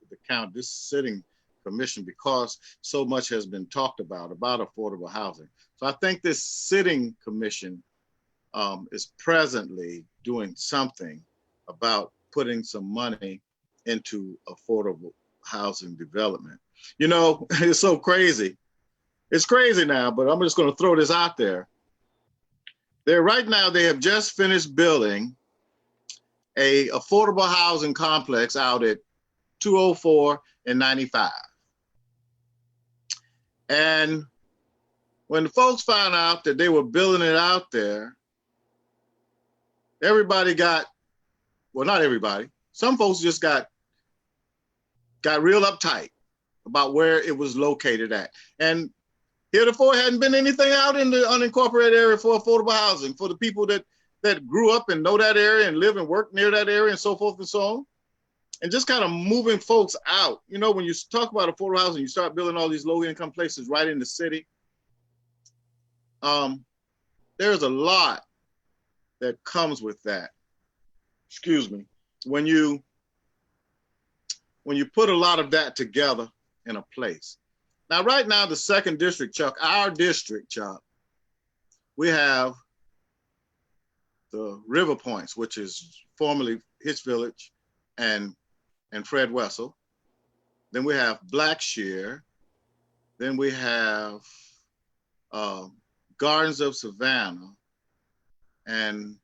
with the county, this sitting commission, because so much has been talked about affordable housing. So I think this sitting commission is presently doing something about putting some money into affordable housing development. You know, it's so crazy. It's crazy now, but I'm just going to throw this out there. Right now, they have just finished building a affordable housing complex out at 204 and 95. And when the folks found out that they were building it out there, everybody got, well, not everybody, some folks just got real uptight about where it was located at. And heretofore hadn't been anything out in the unincorporated area for affordable housing for the people that grew up and know that area and live and work near that area and so forth and so on. And just kind of moving folks out. You know, when you talk about affordable housing, you start building all these low income places right in the city. There's a lot that comes with that. Excuse me. When you put a lot of that together in a place. Now, right now, the second district, Chuck, our district, Chuck, we have the River Points, which is formerly Hitch Village and Fred Wessel. Then we have Blackshear. Then we have Gardens of Savannah. And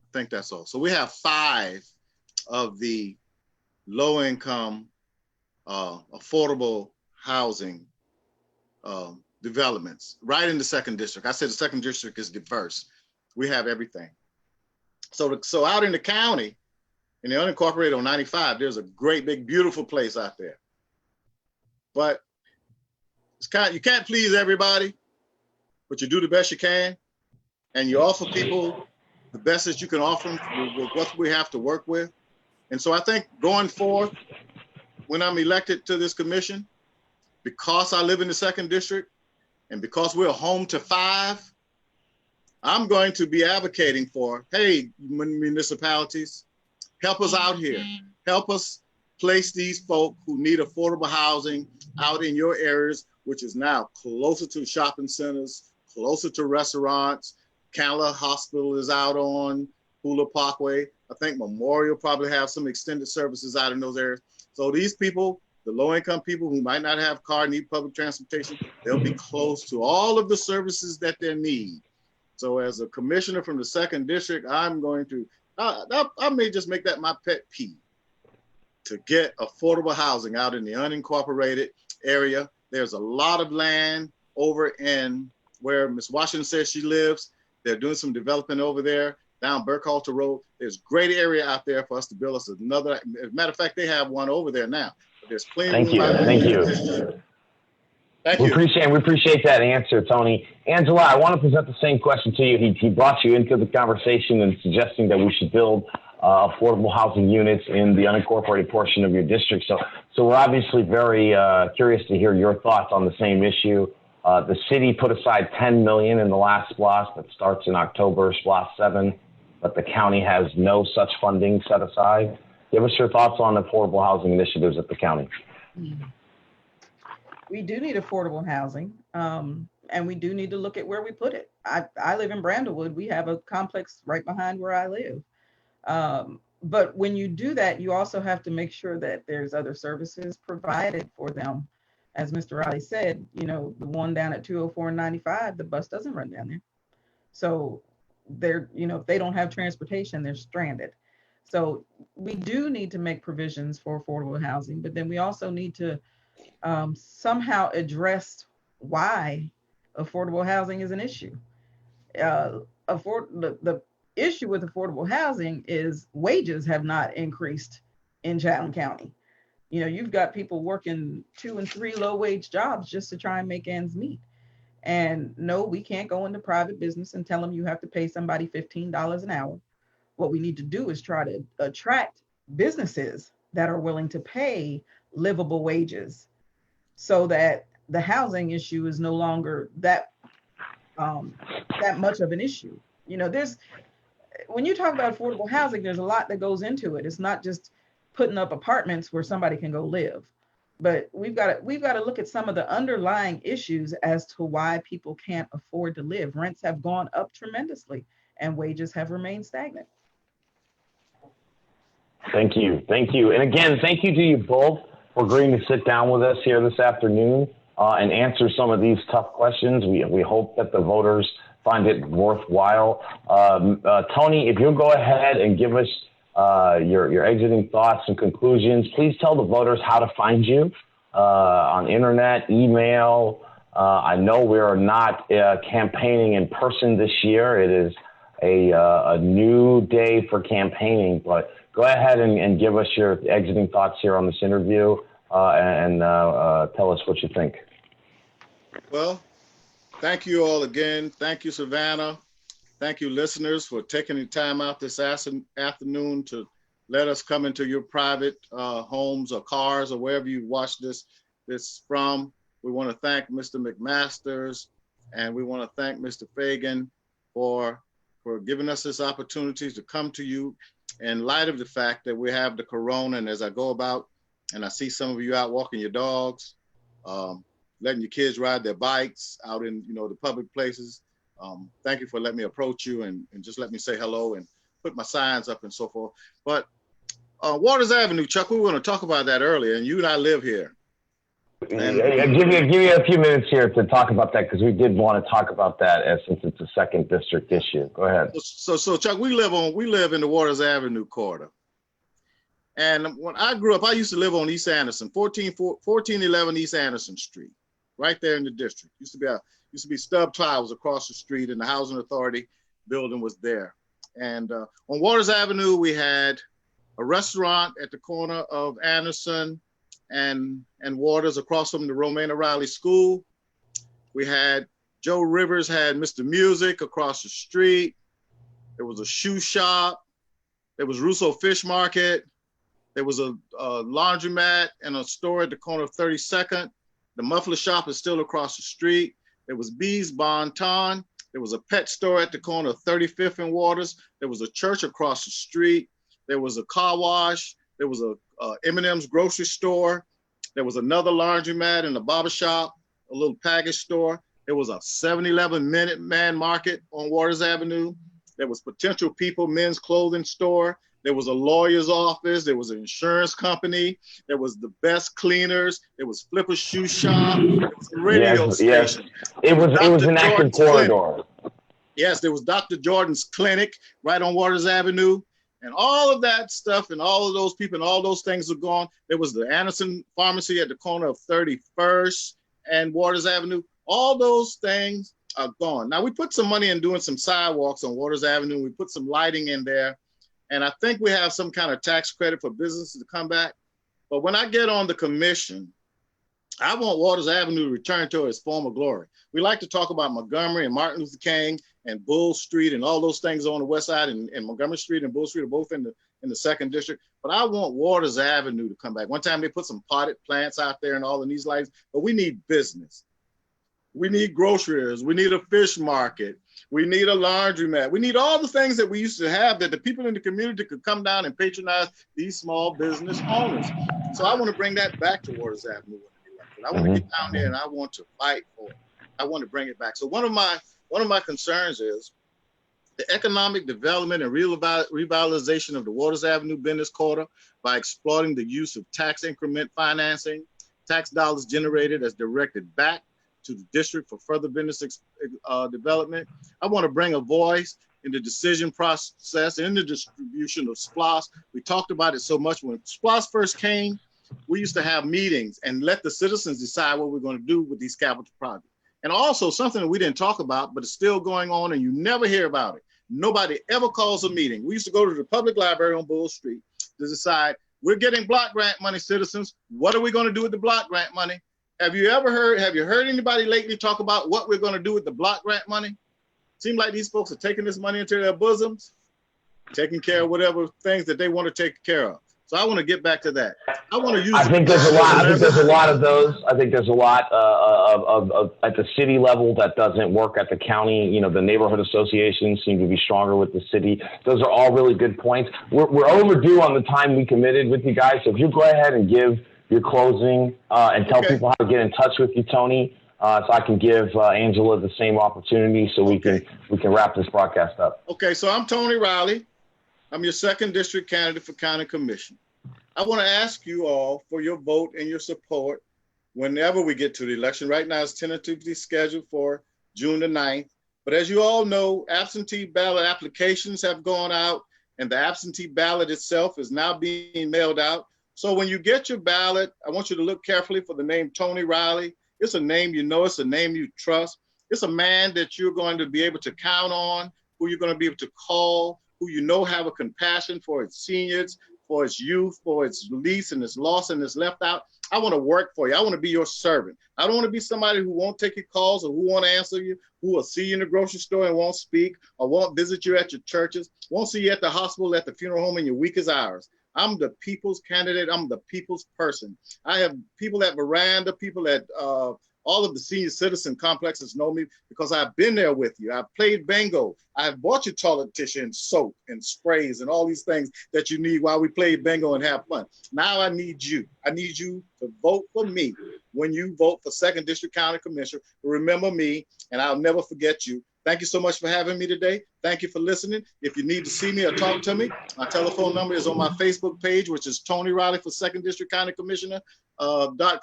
I think that's all. So we have 5 of the low-income, affordable housing developments right in the second district. I said the second district is diverse. We have everything. So out in the county, in the unincorporated on 95, there's a great big beautiful place out there. But it's you can't please everybody, but you do the best you can, and you offer people the best that you can offer them with what we have to work with. And so I think going forth, when I'm elected to this commission, because I live in the second district and because we're home to 5, I'm going to be advocating for, hey, municipalities, help us out here. Help us place these folk who need affordable housing out in your areas, which is now closer to shopping centers, closer to restaurants. Candler Hospital is out on Hula Parkway. I think Memorial probably have some extended services out in those areas. So these people, the low-income people who might not have a car, need public transportation, they'll be close to all of the services that they need. So as a commissioner from the second district, I'm going to, I may just make that my pet peeve, to get affordable housing out in the unincorporated area. There's a lot of land over in where Ms. Washington says she lives. They're doing some development over there down Burkhalter Road. There's great area out there for us to build us another. As a matter of fact, they have one over there now. But there's plenty of room. Thank you. We appreciate that answer, Tony. Angela, I want to present the same question to you. He brought you into the conversation and suggesting that we should build affordable housing units in the unincorporated portion of your district. So we're obviously very curious to hear your thoughts on the same issue. The city put aside $10 million in the last SPLOST that starts in October, SPLOST 7, but the county has no such funding set aside. Give us your thoughts on affordable housing initiatives at the county. We do need affordable housing, and we do need to look at where we put it. I live in Brandlewood. We have a complex right behind where I live. But when you do that, you also have to make sure that there's other services provided for them. As Mr. Riley said, you know, the one down at 204 and 95, the bus doesn't run down there. So they're, you know, if they don't have transportation, they're stranded. So we do need to make provisions for affordable housing, but then we also need to somehow address why affordable housing is an issue. The issue with affordable housing is wages have not increased in Chatham County. You know, you've got people working 2 and 3 low wage jobs just to try and make ends meet. And no, we can't go into private business and tell them you have to pay somebody $15 an hour. What we need to do is try to attract businesses that are willing to pay livable wages so that the housing issue is no longer that that much of an issue. You know, when you talk about affordable housing, there's a lot that goes into it. It's not just putting up apartments where somebody can go live, but we've got to look at some of the underlying issues as to why people can't afford to live. Rents have gone up tremendously, and wages have remained stagnant. Thank you. Thank you. And again, thank you to you both for agreeing to sit down with us here this afternoon and answer some of these tough questions. We hope that the voters find it worthwhile. Tony, if you'll go ahead and give us your exiting thoughts and conclusions, please tell the voters how to find you on internet, email. I know we are not campaigning in person this year. It is a new day for campaigning, but go ahead and give us your exiting thoughts here on this interview and tell us what you think. Well, thank you all again. Thank you, Savannah. Thank you, listeners, for taking the time out this afternoon to let us come into your private homes or cars or wherever you watch this from. We want to thank Mr. McMasters, and we want to thank Mr. Fagan for giving us this opportunity to come to you in light of the fact that we have the corona. And as I go about and I see some of you out walking your dogs, letting your kids ride their bikes out in the public places, thank you for letting me approach you and just let me say hello and put my signs up and so forth. But Waters Avenue, Chuck, we were going to talk about that earlier, and you and I live here. And give you a few minutes here to talk about that, because we did want to talk about that since it's a second district issue. Go ahead. So Chuck, we live in the Waters Avenue corridor. And when I grew up, I used to live on East Anderson, 1411 East Anderson Street, right there in the district. Used to be Stubb Towers across the street, and the Housing Authority building was there. And on Waters Avenue, we had a restaurant at the corner of Anderson and Waters across from the Romaine O'Reilly School. We had Joe Rivers had Mr. Music across the street. There was a shoe shop. There was Russo Fish Market. There was a laundromat and a store at the corner of 32nd. The muffler shop is still across the street. There was B's Bon Ton. There was a pet store at the corner of 35th and Waters. There was a church across the street. There was a car wash. There was a M&M's grocery store. There was another laundromat and a barber shop, a little package store. There was a 7-Eleven Minuteman Market on Waters Avenue. There was Potential People men's clothing store. There was a lawyer's office. There was an insurance company. There was the Best Cleaners. There was Flipper's Shoe Shop. There was a radio station. It was an active corridor. Yes, there was Dr. Jordan's clinic right on Waters Avenue. And all of that stuff and all of those people and all those things are gone. There was the Anderson Pharmacy at the corner of 31st and Waters Avenue. All those things are gone. Now, we put some money in doing some sidewalks on Waters Avenue. We put some lighting in there. And I think we have some kind of tax credit for businesses to come back. But when I get on the commission, I want Waters Avenue to return to its former glory. We like to talk about Montgomery and Martin Luther King and Bull Street and all those things on the west side, and Montgomery Street and Bull Street are both in the second district. But I want Waters Avenue to come back. One time they put some potted plants out there and all in these lights, but we need business. We need groceries. We need a fish market. We need a laundromat. We need all the things that we used to have that the people in the community could come down and patronize these small business owners. So I want to bring that back to Waters Avenue. I want to get down there and I want to fight for it. I want to bring it back. So one of my concerns is the economic development and revitalization of the Waters Avenue business corridor by exploiting the use of tax increment financing, tax dollars generated as directed back to the district for further business development. I want to bring a voice in the decision process and in the distribution of SPLOS. We talked about it so much. When SPLOS first came, we used to have meetings and let the citizens decide what we're going to do with these capital projects. And also something that we didn't talk about, but it's still going on and you never hear about it. Nobody ever calls a meeting. We used to go to the public library on Bull Street to decide, we're getting block grant money, citizens. What are we going to do with the block grant money? Have you heard anybody lately talk about what we're going to do with the block grant money? Seems like these folks are taking this money into their bosoms, taking care of whatever things that they want to take care of. So I want to get back to that. I want to use. I think there's a lot. I think there's a lot of those. I think there's a lot of at the city level that doesn't work at the county. You know, the neighborhood associations seem to be stronger with the city. Those are all really good points. We're overdue on the time we committed with you guys. So if you go ahead and give your closing and tell people how to get in touch with you, Tony, so I can give Angela the same opportunity so we can wrap this broadcast up. Okay, so I'm Tony Riley. I'm your 2nd District candidate for County Commission. I want to ask you all for your vote and your support whenever we get to the election. Right now, it's tentatively scheduled for June the 9th. But as you all know, absentee ballot applications have gone out, and the absentee ballot itself is now being mailed out. So when you get your ballot, I want you to look carefully for the name Tony Riley. It's a name you know, it's a name you trust. It's a man that you're going to be able to count on, who you're going to be able to call, who you know have a compassion for its seniors, for its youth, for its least and its lost and its left out. I want to work for you. I want to be your servant. I don't want to be somebody who won't take your calls or who won't answer you, who will see you in the grocery store and won't speak, or won't visit you at your churches, won't see you at the hospital, at the funeral home in your weakest hours. I'm the people's candidate. I'm the people's person. I have people at Veranda, people at all of the senior citizen complexes know me because I've been there with you. I've played bingo. I've bought you toilet tissue and soap and sprays and all these things that you need while we play bingo and have fun. Now I need you. I need you to vote for me when you vote for 2nd District County Commissioner. Remember me, and I'll never forget you. Thank you so much for having me today. Thank you for listening. If you need to see me or talk to me, my telephone number is on my Facebook page, which is Tony Riley for 2nd District County Commissioner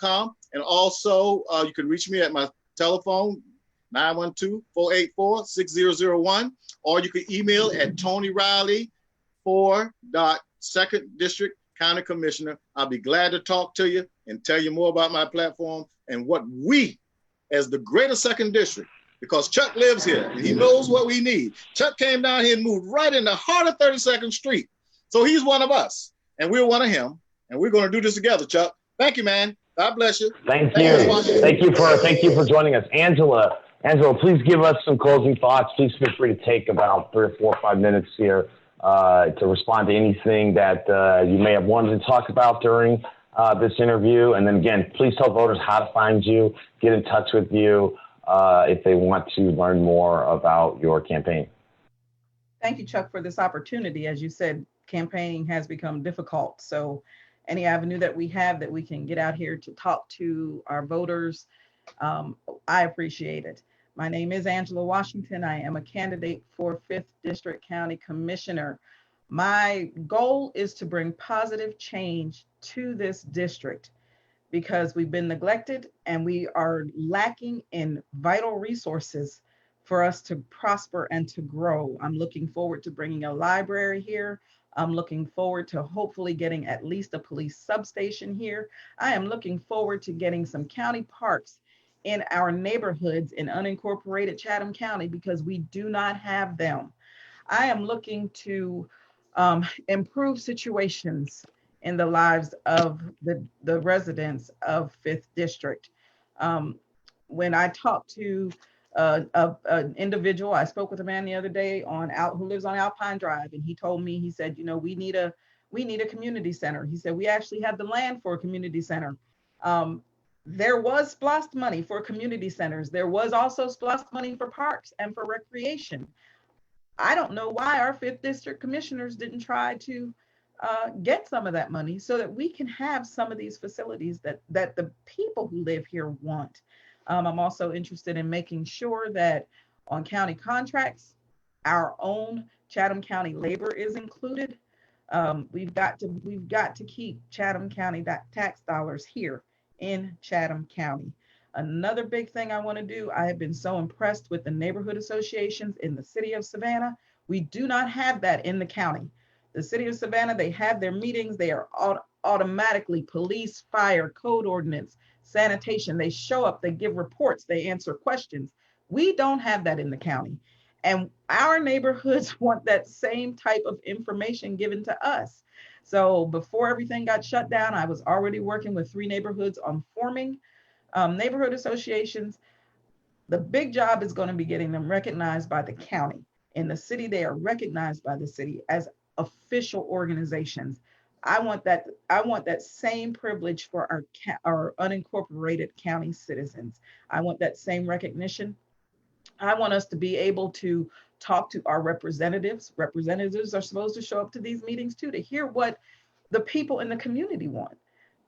.com. And also you can reach me at my telephone, 912-484-6001, or you can email at TonyRiley4.2ndDistrictCountyCommissioner. I'll be glad to talk to you and tell you more about my platform and what we, as the greater 2nd District, because Chuck lives here and he knows what we need. Chuck came down here and moved right in the heart of 32nd Street. So he's one of us and we're one of him, and we're going to do this together, Chuck. Thank you, man. God bless you. Thank you. Thank you for joining us. Angela, please give us some closing thoughts. Please feel free to take about 3 or 4 or 5 minutes here to respond to anything that you may have wanted to talk about during this interview. And then again, please tell voters how to find you, get in touch with you if they want to learn more about your campaign. Thank you, Chuck, for this opportunity. As you said, campaigning has become difficult. So any avenue that we have that we can get out here to talk to our voters, I appreciate it. My name is Angela Washington. I am a candidate for 5th District County Commissioner. My goal is to bring positive change to this district because we've been neglected and we are lacking in vital resources for us to prosper and to grow. I'm looking forward to bringing a library here. I'm looking forward to hopefully getting at least a police substation here. I am looking forward to getting some county parks in our neighborhoods in unincorporated Chatham County because we do not have them. I am looking to improve situations in the lives of the residents of 5th District. When I talked to an individual, I spoke with a man the other day who lives on Alpine Drive, and he told me, he said, you know, we need a community center. He said, we actually have the land for a community center. There was SPLOST money for community centers. There was also SPLOST money for parks and for recreation. I don't know why our 5th District commissioners didn't try to get some of that money so that we can have some of these facilities that the people who live here want. I'm also interested in making sure that on county contracts, our own Chatham County labor is included. We've got to keep Chatham County tax dollars here in Chatham County. Another big thing I want to do, I have been so impressed with the neighborhood associations in the city of Savannah. We do not have that in the county. The city of Savannah, they have their meetings. They are automatically police, fire, code ordinance, sanitation. They show up, they give reports, they answer questions. We don't have that in the county. And our neighborhoods want that same type of information given to us. So before everything got shut down, I was already working with 3 neighborhoods on forming neighborhood associations. The big job is going to be getting them recognized by the county. In the city, they are recognized by the city as official organizations. I want that same privilege for our unincorporated county citizens. I want that same recognition. I want us to be able to talk to our representatives. Representatives are supposed to show up to these meetings too, to hear what the people in the community want.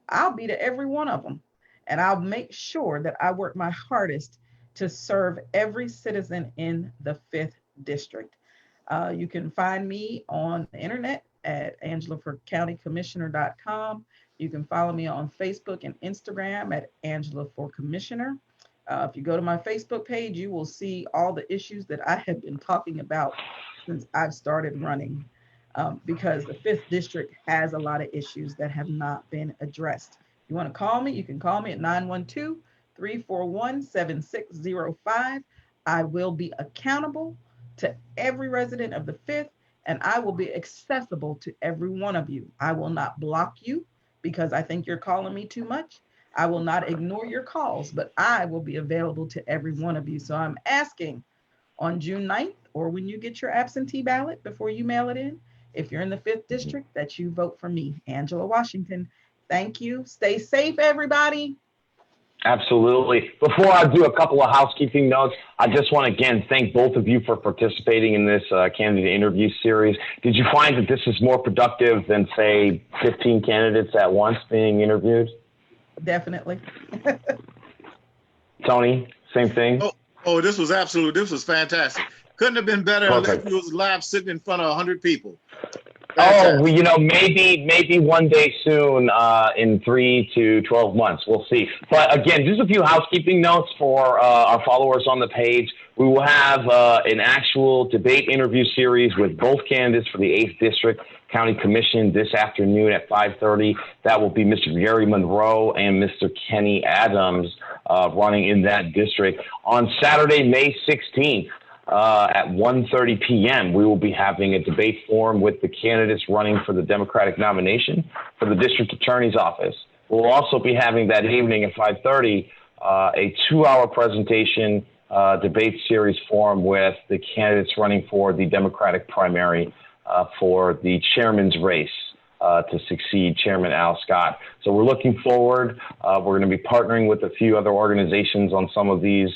I'll be to every one of them, and I'll make sure that I work my hardest to serve every citizen in the 5th District. You can find me on the internet at angelaforcountycommissioner.com. You can follow me on Facebook and Instagram at Angela for Commissioner. If you go to my Facebook page, you will see all the issues that I have been talking about since I've started running, because the 5th District has a lot of issues that have not been addressed. If you want to call me, you can call me at 912-341-7605. I will be accountable to every resident of the 5th, and I will be accessible to every one of you. I will not block you because I think you're calling me too much. I will not ignore your calls, but I will be available to every one of you. So I'm asking on June 9th, or when you get your absentee ballot before you mail it in, if you're in the 5th District, that you vote for me, Angela Washington. Thank you. Stay safe, everybody. Absolutely. Before I do a couple of housekeeping notes, I just want to again thank both of you for participating in this candidate interview series. Did you find that this is more productive than, say, 15 candidates at once being interviewed? Definitely. Tony, same thing? This was fantastic. Couldn't have been better Perfect. if it was live sitting in front of 100 people. Oh, well, maybe one day soon, in 3 to 12 months. We'll see. But again, just a few housekeeping notes for our followers on the page. We will have an actual debate interview series with both candidates for the 8th District County Commission this afternoon at 5:30. That will be Mr. Gary Monroe and Mr. Kenny Adams running in that district. On Saturday, May 16th, at 1:30 p.m., we will be having a debate forum with the candidates running for the Democratic nomination for the District Attorney's Office. We'll also be having that evening at 5:30 a 2-hour presentation debate series forum with the candidates running for the Democratic primary for the chairman's race to succeed Chairman Al Scott. So we're looking forward. We're going to be partnering with a few other organizations on some of these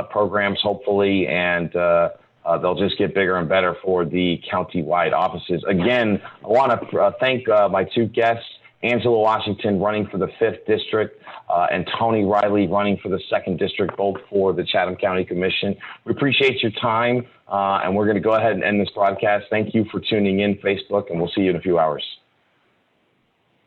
programs, hopefully, and they'll just get bigger and better for the county-wide offices. Again, I want to thank my two guests, Angela Washington running for the 5th District and Tony Riley running for the 2nd District, both for the Chatham County Commission. We appreciate your time, and we're going to go ahead and end this broadcast. Thank you for tuning in, Facebook, and we'll see you in a few hours.